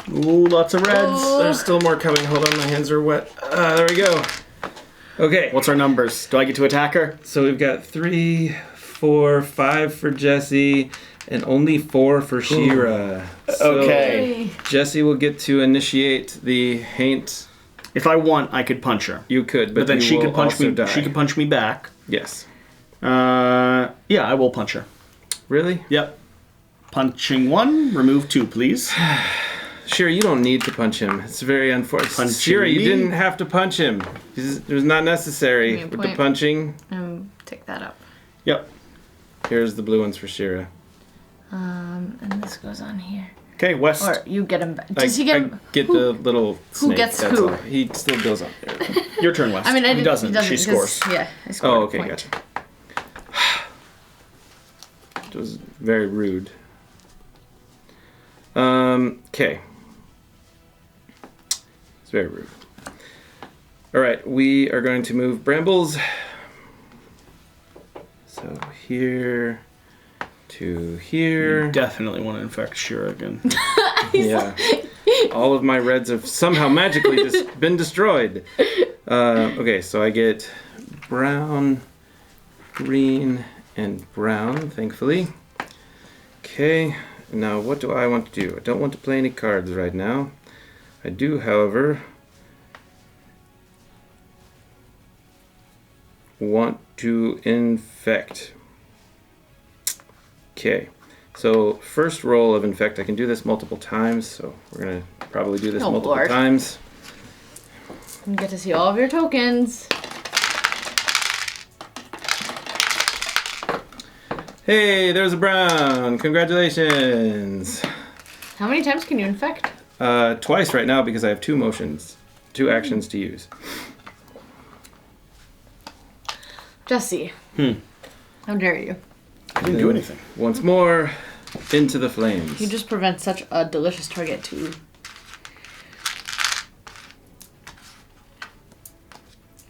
Ooh, lots of reds. Oh. There's still more coming. Hold on, my hands are wet. There we go. Okay. What's our numbers? Do I get to attack her? So we've got 3, 4, 5 for Jesse, and only 4 for Shira. So Okay. Jesse will get to initiate the haint. If I want, I could punch her. You could, But then you she will could punch also me. die. She could punch me back. Yes. Yeah, I will punch her. Really? Yep. Punching 1, remove 2, please. Shira, you don't need to punch him. It's very unfortunate. Punching Shira, you me? didn't have to punch him. It was not necessary Give me a with the point. punching. Take that up. Yep. Here's the blue ones for Shira. And this goes on here. Okay, West. Or you get him back. Does he get him? I get the little snake. gets that's who? all. He still goes up there. Your turn, West. I mean, he doesn't. She 'cause- scores. Yeah, I scored Oh, a okay, point. gotcha. It was very rude. Okay. It's very rude. Alright, we are going to move brambles. So here to here. Definitely want to infect Shira again. Yeah. All of my reds have somehow magically just been destroyed. Okay, so I get brown, green, and brown, thankfully. Okay, now what do I want to do? I don't want to play any cards right now. I do, however, want to infect. Okay, so first roll of infect, I can do this multiple times, so we're going to probably do this Oh, multiple Lord. times. You get to see all of your tokens. Hey, there's a brown. Congratulations. How many times can you infect? Twice right now because I have 2 actions to use. Jesse. How dare you? I didn't do anything. Once more, into the flames. You just prevent such a delicious target to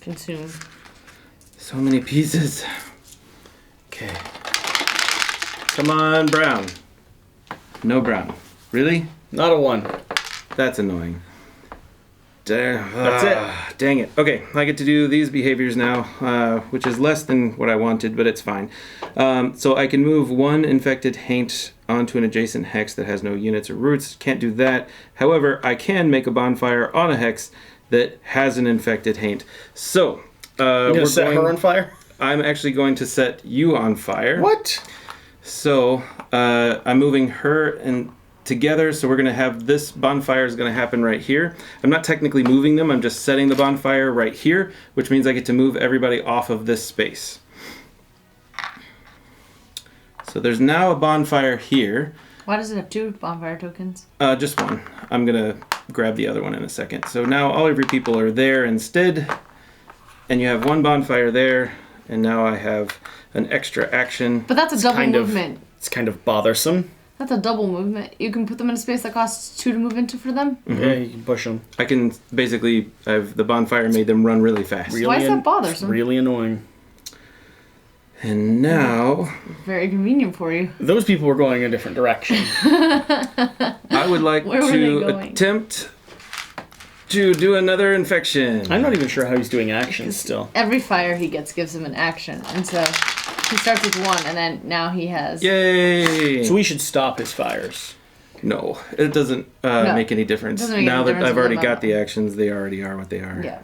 consume. So many pieces. Okay. Come on, brown. No brown. Really? Not a 1. That's annoying. That's it. Dang it. Okay, I get to do these behaviors now, which is less than what I wanted, but it's fine. So I can move 1 infected haint onto an adjacent hex that has no units or roots. Can't do that. However, I can make a bonfire on a hex that has an infected haint. So, You're gonna set her on fire? I'm actually going to set you on fire. What? So, I'm moving her into together. So we're going to have this bonfire is going to happen right here. I'm not technically moving them. I'm just setting the bonfire right here, which means I get to move everybody off of this space. So there's now a bonfire here. Why does it have 2 bonfire tokens? Just one. I'm going to grab the other one in a second. So now all of your people are there instead. And you have 1 bonfire there. And now I have an extra action. But that's a double movement. It's kind of bothersome. That's a double movement. You can put them in a space that costs 2 to move into for them? Mm-hmm. Yeah, you can push them. I can basically, the bonfire made them run really fast. Really Why is that bothersome? Really annoying. And now... Very convenient for you. Those people were going a different direction. I would like to attempt to do another infection. I'm not even sure how he's doing actions still. Every fire he gets gives him an action. And so he starts with 1, and then now he has... Yay! So we should stop his fires. No, it doesn't make any difference. Now that I've already got the actions, they already are what they are. Yeah.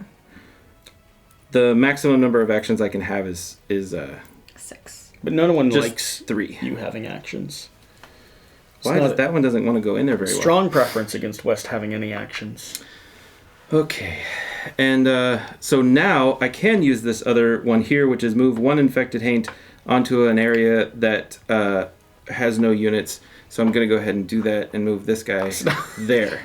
The maximum number of actions I can have is 6. But no one just likes 3. you having actions. Why does that one doesn't want to go in there very well? Strong preference against West having any actions. Okay, and so now I can use this other one here, which is move 1 infected haint onto an area that has no units. So I'm going to go ahead and do that and move this guy there.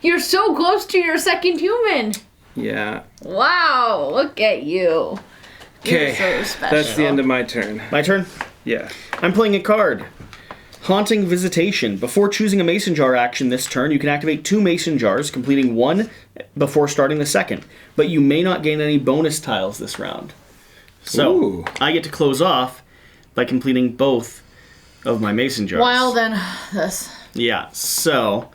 You're so close to your second human! Yeah. Wow, look at you. Okay, so special. That's the end of my turn. My turn? Yeah. I'm playing a card. Haunting Visitation. Before choosing a mason jar action this turn, you can activate 2 mason jars, completing 1 before starting the second. But you may not gain any bonus tiles this round. So, I get to close off by completing both of my mason jars. Well then, this. Yeah, so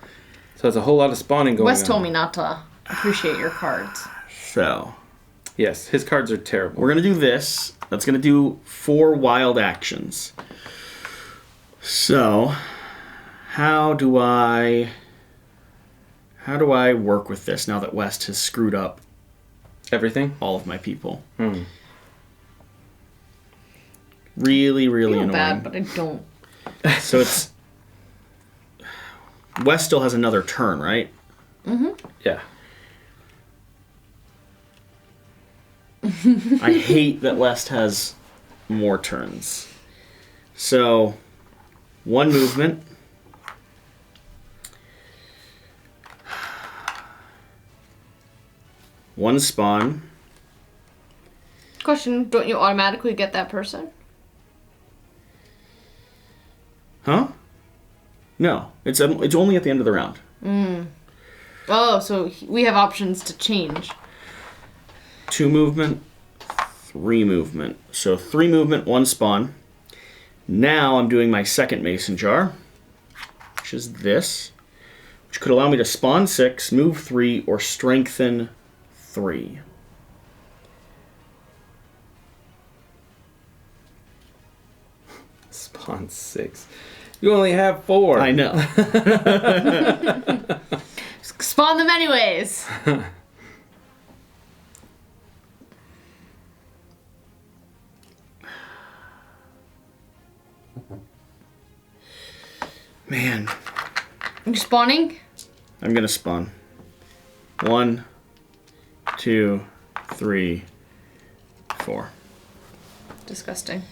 there's a whole lot of spawning going on. Wes told me not to appreciate your cards. So... Yes, his cards are terrible. We're going to do this. That's going to do 4 wild actions. So, how do I work with this now that West has screwed up everything? All of my people. Really, really annoying. Bad, but I don't. So it's... West still has another turn, right? Mm-hmm. Yeah. I hate that West has more turns. So, 1 movement. One spawn. Question, don't you automatically get that person? Huh? No. It's only at the end of the round. Oh, so we have options to change. 2 movement, 3 movement. So 3 movement, 1 spawn. Now I'm doing my second mason jar, which is this, which could allow me to spawn 6, move 3, or strengthen 3. Spawn 6. You only have 4. I know. Spawn them anyways. Man. You're spawning? I'm gonna spawn. 1, 2, 3, 4. Disgusting.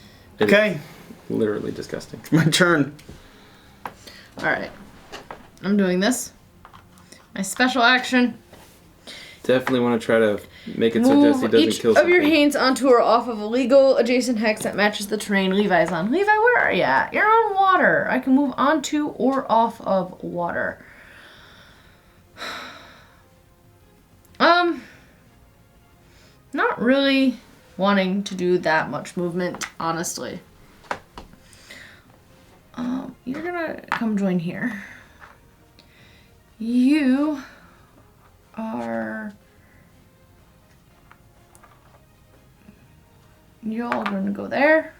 Okay. Literally disgusting. My turn. Alright. I'm doing this. My special action. Definitely want to try to make it so Jesse doesn't each kill of something. your haints onto or off of a legal adjacent hex that matches the terrain Levi's on. Levi, where are you at? You're on water. I can move onto or off of water. Not really wanting to do that much movement, honestly. You're gonna come join here. You are... You're all gonna go there.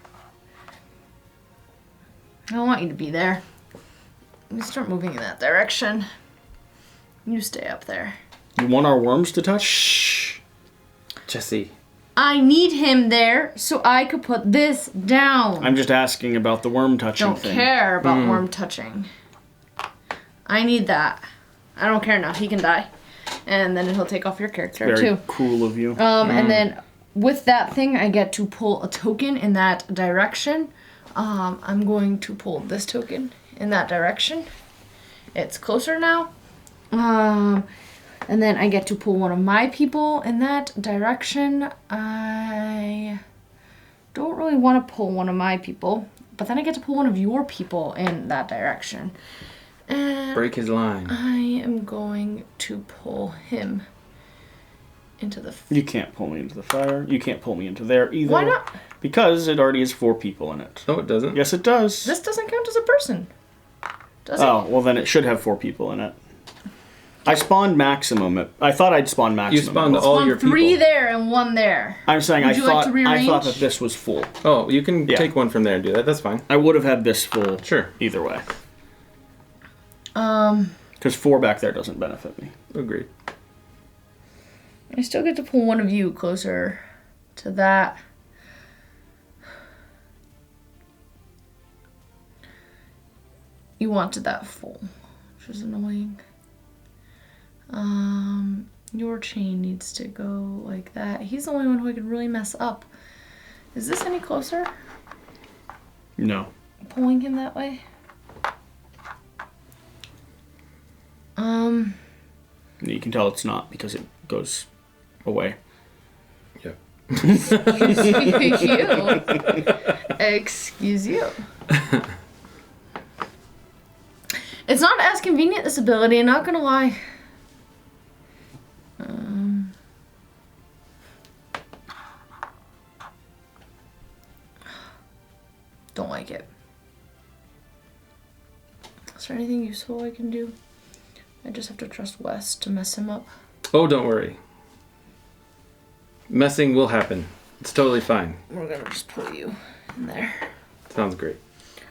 I don't want you to be there. You start moving in that direction. You stay up there. You want our worms to touch? Shh. Jesse. I need him there so I could put this down. I'm just asking about the worm touching Don't thing. care about worm touching. I need that. I don't care now. He can die. And then he'll take off your character, Very too. cool of you. And then with that thing, I get to pull a token in that direction. I'm going to pull this token in that direction. It's closer now. And then I get to pull one of my people in that direction. I don't really want to pull one of my people, but then I get to pull one of your people in that direction. And Break his line. I am going to pull him into the... You can't pull me into the fire. You can't pull me into there either. Why not? Because it already has 4 people in it. Oh, it doesn't? Yes, it does. This doesn't count as a person. Does it? Oh, well then it should have 4 people in it. I spawned maximum. I thought I'd spawn maximum. You spawned all your people. 3 there and 1 there. I'm saying Would you like to I rearrange? thought that this was full. Oh, you can Yeah. take one from there and do that. That's fine. I would have had this full. Sure. Either way. Because 4 back there doesn't benefit me. Agreed. I still get to pull one of you closer to that. You wanted that full, which is annoying. Your chain needs to go like that. He's the only one who I could really mess up. Is this any closer? No. Pulling him that way? You can tell it's not because it goes away. Yeah. Excuse you. Excuse you. It's not as convenient, this ability, not gonna lie. Don't like it. Is there anything useful I can do? I just have to trust Wes to mess him up. Oh, don't worry. Messing will happen. It's totally fine. We're gonna just pull you in there. Sounds great.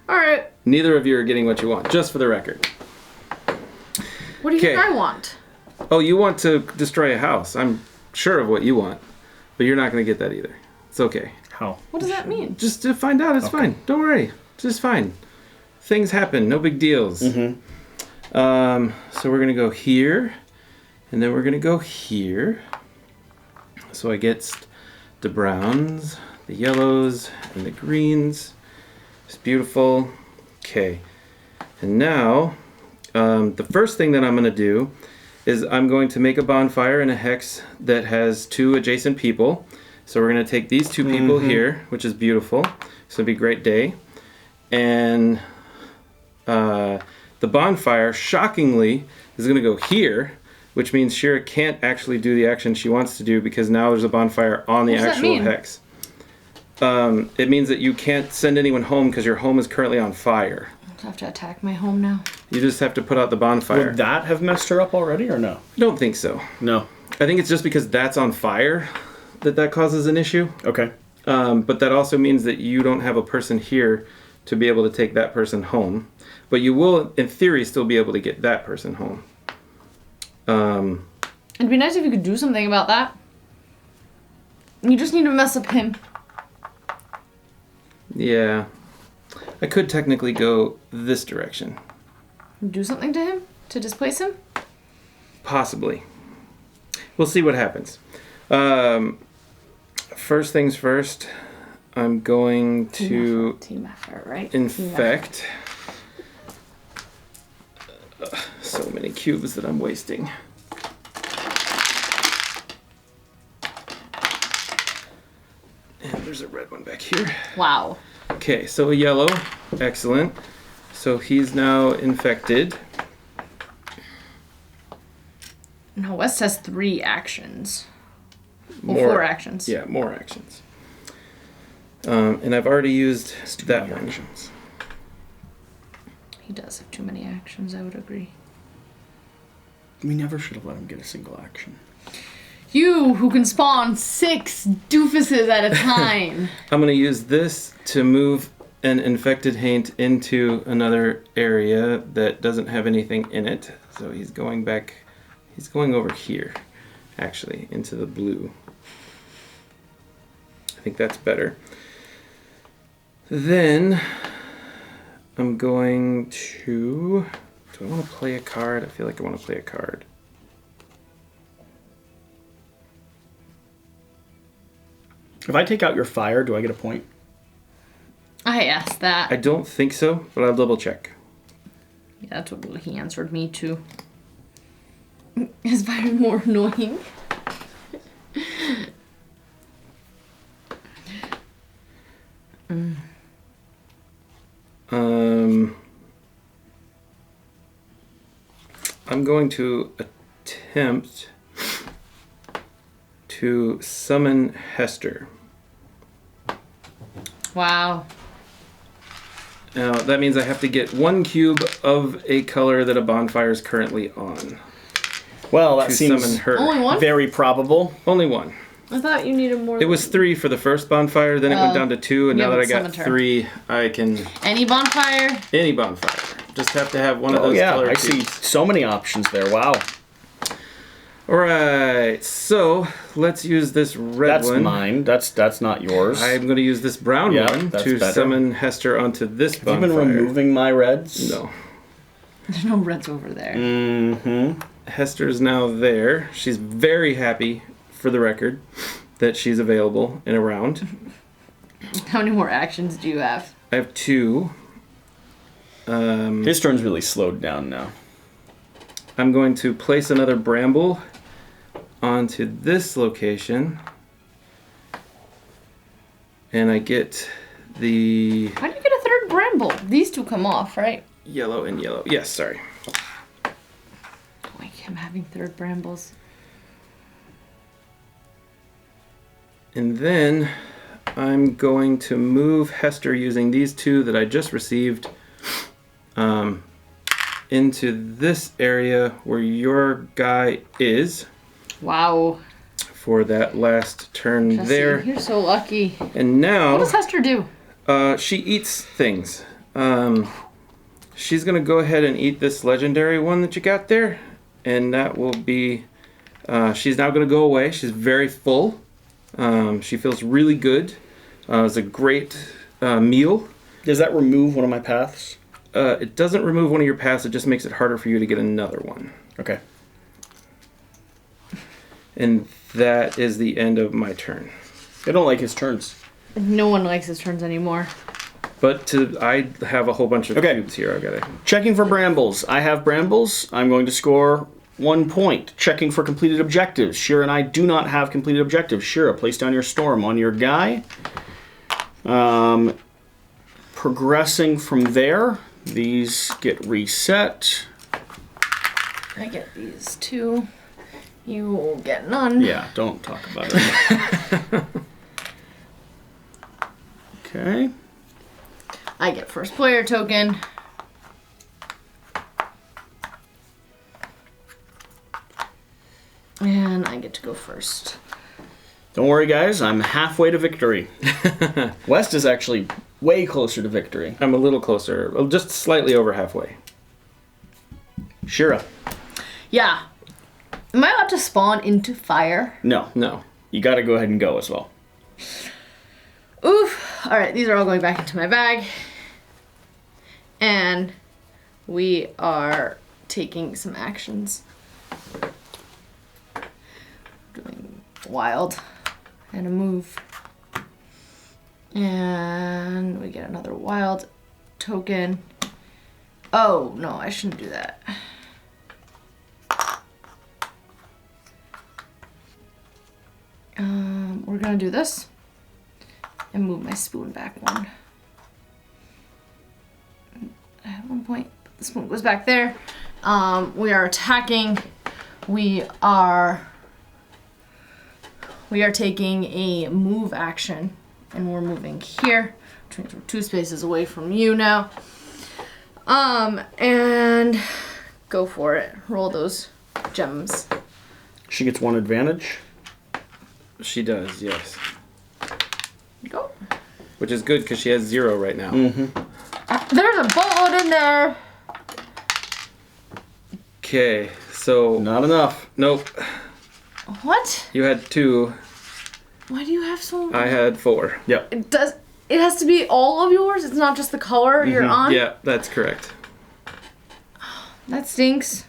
Alright. Neither of you are getting what you want, just for the record. What do you think Okay. I want? Oh, you want to destroy a house. I'm sure of what you want. But you're not going to get that either. It's okay. How? What does that mean? Just to find out, it's fine. Don't worry. It's just fine. Things happen. No big deals. So we're going to go here. And then we're going to go here. So I get the browns, the yellows, and the greens. It's beautiful. Okay. And now, the first thing that I'm going to do is I'm going to make a bonfire in a hex that has 2 adjacent people. So we're going to take these 2 people here, which is beautiful. So it'll be a great day. And the bonfire, shockingly, is going to go here, which means Shira can't actually do the action she wants to do because now there's a bonfire on the What does that actual mean? hex. It means that you can't send anyone home because your home is currently on fire. I have to attack my home now. You just have to put out the bonfire. Would that have messed her up already or no? I don't think so. No. I think it's just because that's on fire that causes an issue. Okay. But that also means that you don't have a person here to be able to take that person home. But you will, in theory, still be able to get that person home. It'd be nice if you could do something about that. You just need to mess up him. Yeah. I could technically go this direction. Do something to him? To displace him? Possibly. We'll see what happens. First things first, I'm going to Team effort, right? infect. So many cubes that I'm wasting. And there's a red one back here. Wow. Okay, so a yellow. Excellent. So he's now infected. Now West has 3 actions. Well, More- 4 actions. Yeah, more actions. And I've already used that one. Actions. He does have too many actions, I would agree. We never should have let him get a single action. You, who can spawn 6 doofuses at a time. I'm going to use this to move an infected haint into another area that doesn't have anything in it. So he's going back, he's going over here, actually, into the blue. I think that's better. Then I'm going to... Do Do I want to play a card? I feel like I want to play a card. If I take out your fire, do I get a point? I asked that. I don't think so, but I'll double check. Yeah, that's what he answered me too. Is fire more annoying? I'm going to attempt to summon Hester. Wow. Now, that means I have to get 1 cube of a color that a bonfire is currently on. Well, that to seems summon her. Only one? very probable. Only 1. I thought you needed more. It was 3 for the first bonfire, then it went down to 2, and you now that I haven't got summoned her. 3, I can... Any bonfire? Any bonfire. Just have to have one of Oh those yeah, color I see cubes. so many options there. Wow. Alright, so let's use this red That's one. mine. That's not yours. I'm going to use this brown Yeah, one that's to better. summon Hester onto this Have you bonfire. been removing my reds? No. There's no reds over there. Mm-hmm. Hester is now there. She's very happy, for the record, that she's available and around. How many more actions do you have? I have 2. His turn's really slowed down now. I'm going to place another bramble onto this location. And I get the How do you get a third bramble? These two come off, right? yellow and yellow. Yes, sorry. Like I'm having third brambles. And then I'm going to move Hester using these 2 that I just received into this area where your guy is Wow. for that last turn Jesse, there. you're so lucky. And now What does Hester do? she eats things. She's going to go ahead and eat this legendary one that you got there. And that will be... she's now going to go away. She's very full. She feels really good. It was a great meal. Does that remove one of my paths? It doesn't remove one of your paths. It just makes it harder for you to get another one. Okay. And that is the end of my turn. I don't like his turns. No one likes his turns anymore. But I have a whole bunch of cubes here. I've got to... Checking for brambles. I have brambles. I'm going to score 1 point. Checking for completed objectives. Shira and I do not have completed objectives. Shira, place down your storm on your guy. Progressing from there, these get reset. I get these 2. You will get none. Yeah, don't talk about it. Okay. I get first player token. And I get to go first. Don't worry, guys. I'm halfway to victory. West is actually way closer to victory. I'm a little closer. Well, just slightly over halfway. Shira. Yeah. Am I allowed to spawn into fire? No. No. You got to go ahead and go as well. Oof. Alright, these are all going back into my bag. And we are taking some actions. Doing wild and a move. And we get another wild token. Oh, no, I shouldn't do that. We're gonna do this and move my spoon back 1. I have 1 point. The spoon goes back there. We are attacking. We are taking a move action, and we're moving here, which means we're 2 spaces away from you now. And go for it. Roll those gems. She gets 1 advantage. She does, yes. Go. Which is good because she has 0 right now. There's a boatload in there. Okay, so... Not enough. Nope. What? You had 2. Why do you have so? I had 4. Yep. It has to be all of yours? It's not just the color you're on? Yeah, that's correct. That stinks.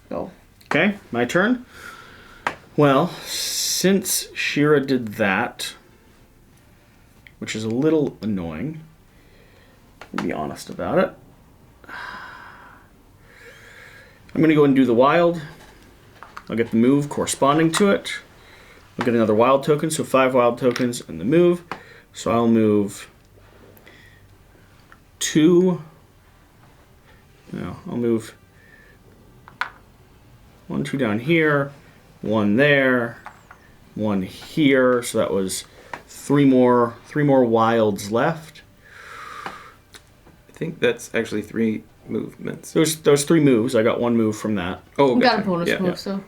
Go. Okay, my turn. Well, since Shira did that, which is a little annoying, to be honest about it, I'm going to go and do the wild. I'll get the move corresponding to it. I'll get another wild token, so 5 wild tokens and the move. So I'll move 2. No, I'll move 1, 2 down here, 1 there, 1 here. So that was 3 more wilds left. I think that's actually 3 movements. Those 3 moves. I got 1 move from that. Oh, We got a gotcha. bonus Yeah. move, so.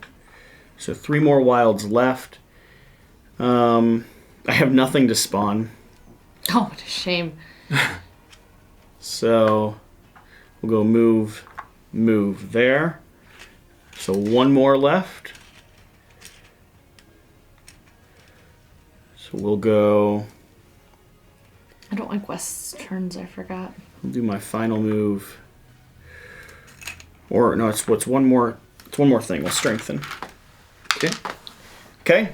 So 3 more wilds left. I have nothing to spawn. Oh, what a shame. So we'll go move there. So 1 more left. So we'll go. I don't like West's turns, I forgot. I'll do my final move. Or no, it's one more. It's one more thing. We'll strengthen. Okay. Okay.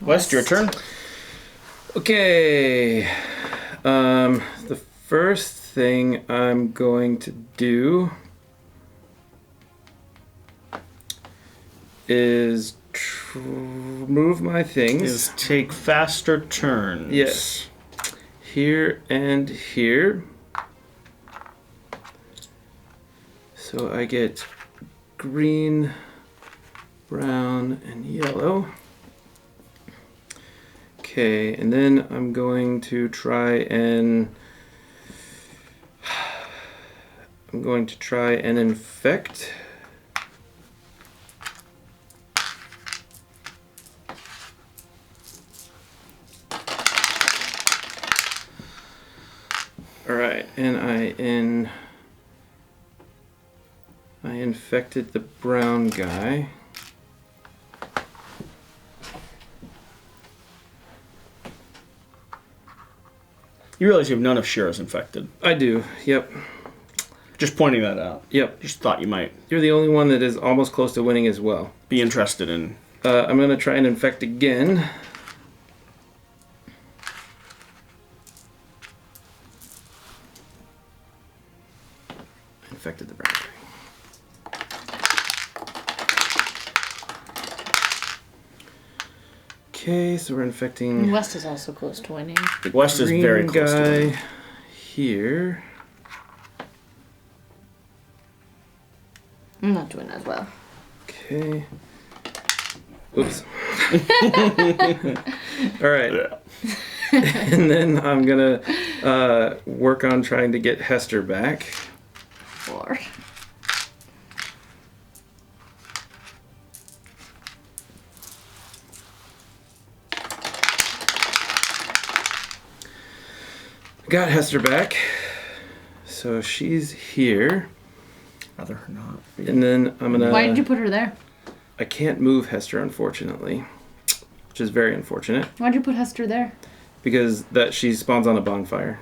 West, your turn. Okay. The first thing I'm going to do is move my things. Is take faster turns. Yes. Here and here. So I get green, brown, and yellow. Okay, and then I'm going to try and infect. All right, and I infected the brown guy. You realize you have none of Shira's infected. I do, yep. Just pointing that out. Yep. Just thought you might You're the only one that is almost close to winning as well. be interested in. I'm going to try and infect again. Infected the brown guy. Okay, so we're infecting West is also close to winning. the West is green very close to guy winning. here. I'm not doing as well. Okay. Oops. All right. Yeah. And then I'm gonna work on trying to get Hester back. Lord. Got Hester back. So she's here. Rather her not. And then I'm gonna... Why did you put her there? I can't move Hester, unfortunately. Which is very unfortunate. Why'd you put Hester there? Because she spawns on a bonfire.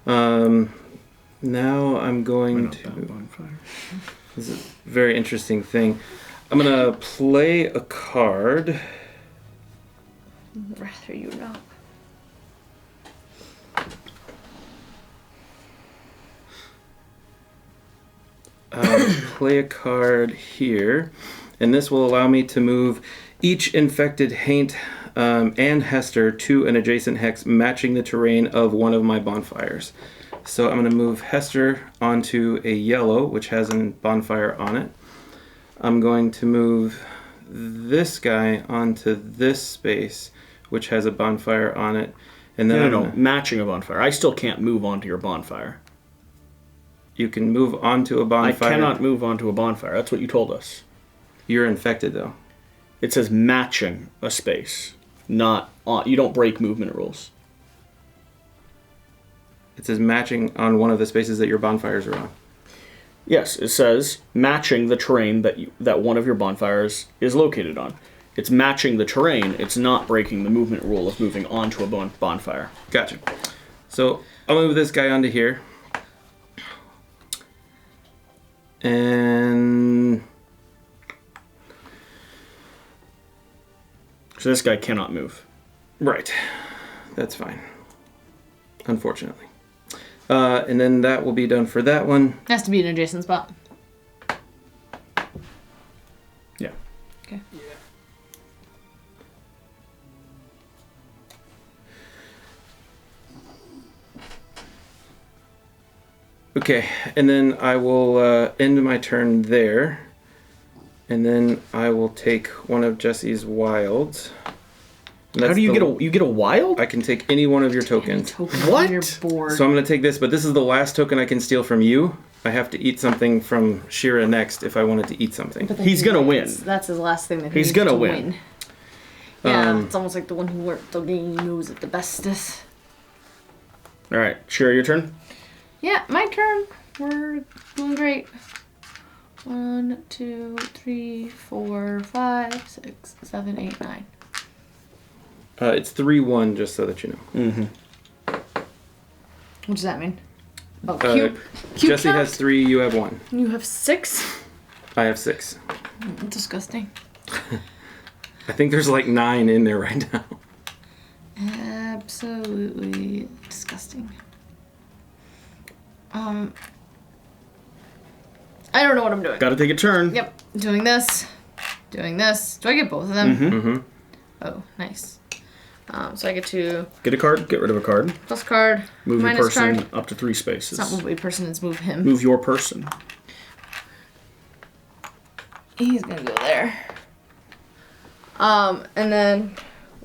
Now I'm going to... bonfire. This is a very interesting thing. I'm gonna play a card. Rather you not. Play a card here, and this will allow me to move each infected haint and Hester to an adjacent hex matching the terrain of one of my bonfires. So I'm going to move Hester onto a yellow, which has a bonfire on it. I'm going to move this guy onto this space, which has a bonfire on it. And then No, matching a bonfire. I still can't move onto your bonfire. You can move onto a bonfire. I cannot move onto a bonfire. That's what you told us. You're infected, though. It says matching a space, not on. You don't break movement rules. It says matching on one of the spaces that your bonfires are on. Yes, it says matching the terrain that one of your bonfires is located on. It's matching the terrain. It's not breaking the movement rule of moving onto a bonfire. Gotcha. So I'll move this guy onto here. And So this guy cannot move. right, that's fine. Unfortunately. And then that will be done for that one. Has to be an adjacent spot. Yeah. Okay. Okay, and then I will end my turn there. And then I will take one of Jesse's wilds. And How that's do you the- get a wild? I can take any one of your tokens. Token What? on your board. So I'm going to take this, but this is the last token I can steal from you. I have to eat something from Shira next if I wanted to eat something. But then He's gonna win. That's his last thing that he He's needs gonna to win. Yeah, it's almost like the one who worked the game knows it the bestest. All right, Shira, your turn. Yeah, my turn. We're doing great. 1, 2, 3, 4, 5, 6, 7, 8, 9. It's 3-1, just so that you know. Mm-hmm. What does that mean? Oh, Uh, cube. Jesse has 3, you have 1. You have 6? I have 6. Disgusting. I think there's like 9 in there right now. Absolutely disgusting. I don't know what I'm doing. Got to take a turn. Yep, doing this. Doing this. Do I get both of them? Mm-hmm. Oh, nice. So I get to Get a card. Get rid of a card. plus card, Move your minus person card. up to 3 spaces. It's not move a person, it's move him. Move your person. He's gonna go there. And then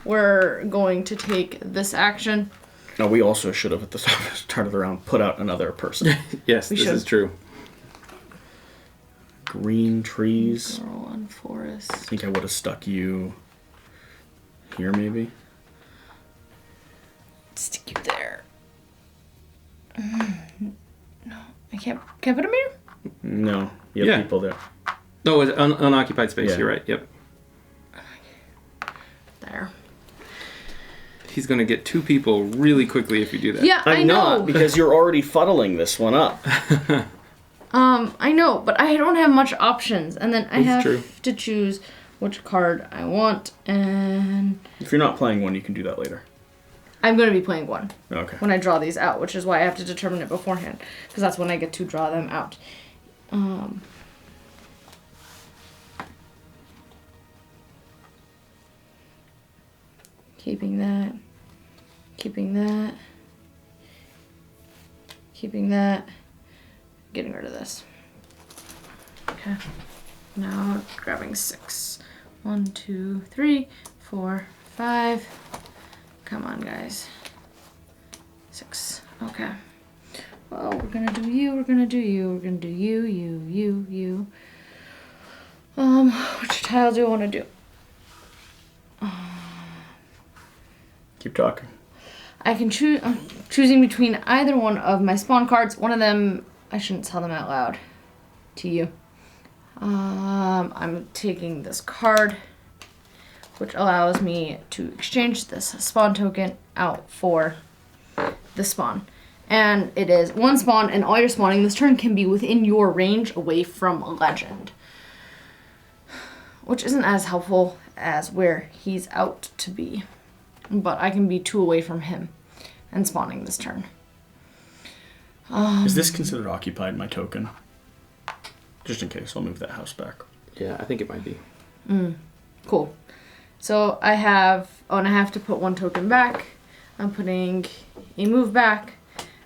we're going to take this action. No, we also should have at the start of the round put out another person. Yes, this should. is true. Green trees. Girl on I forest. think I would have stuck you here, maybe. Stick you there. No, I can't put him here? No, you have Yeah. people there. No, it's unoccupied space. Yeah. You're right. Yep. There. He's going to get 2 people really quickly if you do that. Yeah, I I'm know. not, because you're already fuddling this one up. I know, but I don't have much options, and then I have true. to choose which card I want, and If you're not playing one, you can do that later. I'm going to be playing one Okay. when I draw these out, which is why I have to determine it beforehand, because that's when I get to draw them out. Keeping that, keeping that, keeping that, getting rid of this. Okay. Now grabbing 6. 1, 2, 3, 4, 5. Come on, guys. 6. Okay. Well, we're gonna do you, we're gonna do you, we're gonna do you, you. Which tile do I want to do? Keep talking. I can choose. I'm choosing between either one of my spawn cards. One of them, I shouldn't tell them out loud to you. I'm taking this card, which allows me to exchange this spawn token out for the spawn. And it is 1 spawn, and all you're spawning this turn can be within your range away from a legend. Which isn't as helpful as where he's out to be. But I can be 2 away from him and spawning this turn. Is this considered occupied, my token? Just in case, I'll move that house back. Yeah, I think it might be. Cool. So I have, and I have to put 1 token back. I'm putting a move back,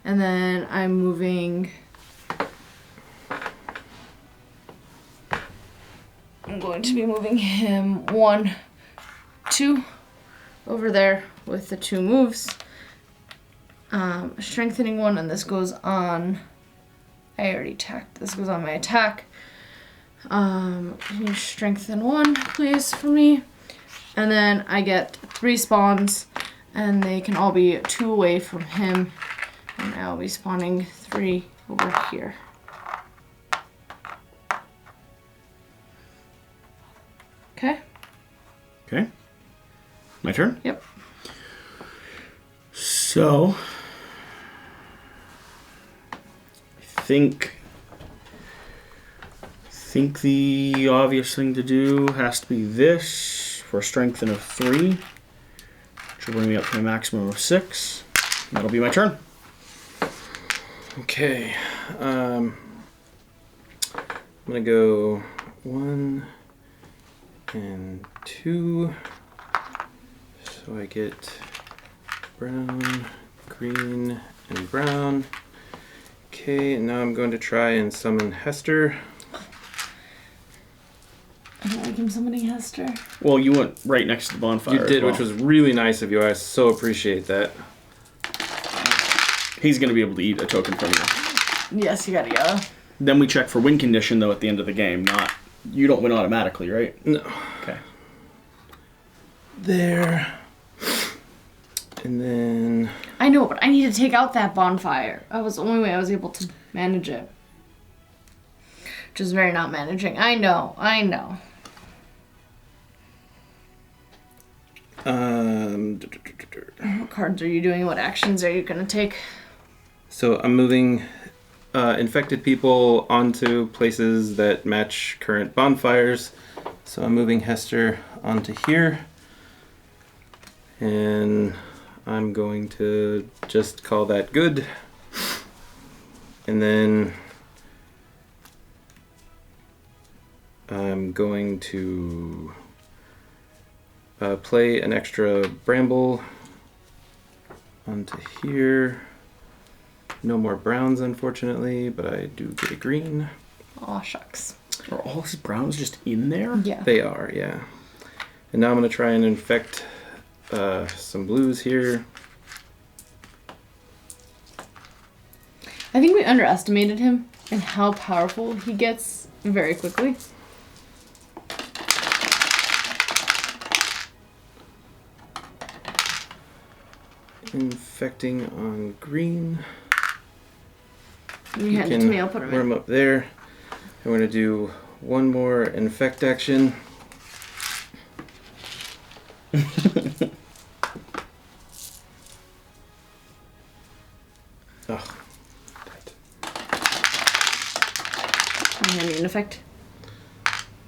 and then I'm moving. I'm going to be moving him 1, 2 over there with the 2 moves. Strengthening 1, and this goes on. I already attacked. This goes on my attack. Can you strengthen 1, please, for me? And then I get 3 spawns, and they can all be 2 away from him. And I'll be spawning 3 over here. Okay? Okay. My turn? Yep. So, I think think the obvious thing to do has to be this for a strength of 3, which will bring me up to a maximum of 6. That'll be my turn. Okay. I'm going to go 1 and 2. So I get brown, green, and brown. Okay, and now I'm going to try and summon Hester. I don't like him summoning Hester. Well, you went right next to the bonfire. You did, as well. which was really nice of you. I so appreciate that. He's going to be able to eat a token from you. Yes, you gotta go. Then we check for win condition, though, at the end of the game. You don't win automatically, right? No. Okay. There. And then... I know, but I need to take out that bonfire. That was the only way I was able to manage it. Which is very not managing. I know. What cards are you doing? What actions are you gonna take? So I'm moving infected people onto places that match current bonfires. So I'm moving Hester onto here. And I'm going to just call that good. And then I'm going to play an extra bramble onto here. No more browns, unfortunately, but I do get a green. Aw, shucks. Are all his browns just in there? Yeah. They are, yeah. And now I'm going to try and infect some blues here. I think we underestimated him and how powerful he gets very quickly. Infecting on green. You hand it to me, I'll put him warm in. up there. I'm going to do one more infect action. Oh. You hand me an effect.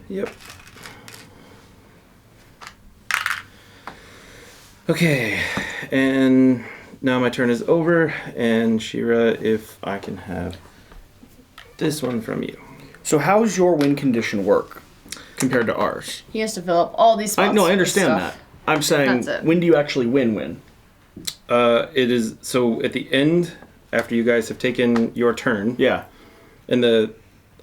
Yep. Okay, and now my turn is over, and Shira, if I can have this one from you. So how does your win condition work compared to ours? He has to fill up all these spots. No, I with understand stuff. that. I'm saying, That's it. when do you actually win? It is, so at the end, after you guys have taken your turn, Yeah. and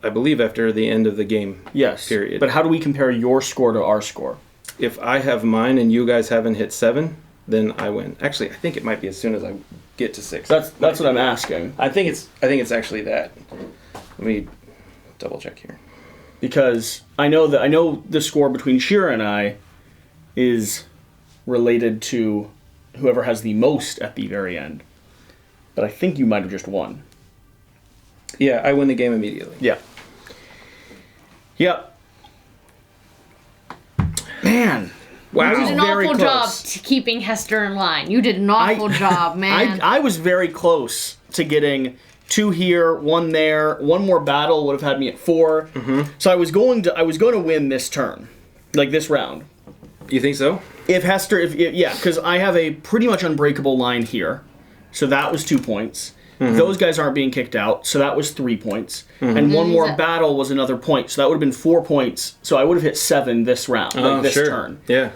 I believe after the end of the game. Yes. Period. But how do we compare your score to our score? If I have mine and you guys haven't hit 7, then I win. Actually, I think it might be as soon as I get to 6. That's what I'm asking. I think it's actually that. Let me double check here. Because I know the score between Shira and I is related to whoever has the most at the very end. But I think you might have just won. Yeah, I win the game immediately. Yeah. Yep. Man. Wow. You did an Very awful job close. keeping Hester in line. You did an awful job, man. I was very close to getting 2 here, 1 there. One more battle would have had me at 4. Mm-hmm. So I was going to win this turn, like this round. You think so? If Hester, yeah, because I have a pretty much unbreakable line here, so that was 2 points. Mm-hmm. Those guys aren't being kicked out, so that was 3 points. Mm-hmm. And one more battle was another point, so that would have been 4 points. So I would have hit 7 this round, this turn. Yeah.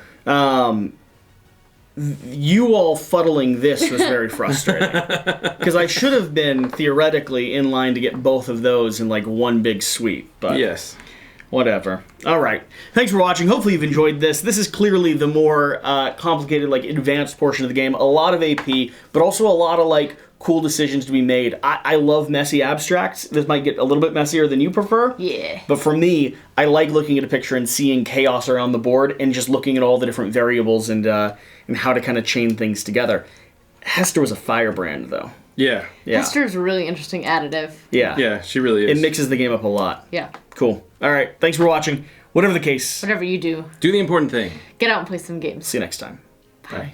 You all fuddling this was very frustrating. Because I should have been, theoretically, in line to get both of those in, like, one big sweep. But yes. Whatever. All right. Thanks for watching. Hopefully you've enjoyed this. This is clearly the more complicated, like, advanced portion of the game. A lot of AP, but also a lot of, like, cool decisions to be made. I love messy abstracts. This might get a little bit messier than you prefer. Yeah. But for me, I like looking at a picture and seeing chaos around the board and just looking at all the different variables and how to kind of chain things together. Hester was a firebrand, though. Yeah. Hester's a really interesting additive. Yeah. Yeah, she really is. It mixes the game up a lot. Yeah. Cool. All right. Thanks for watching. Whatever the case, Whatever you do, Do the important thing. get out and play some games. see you next time. Bye.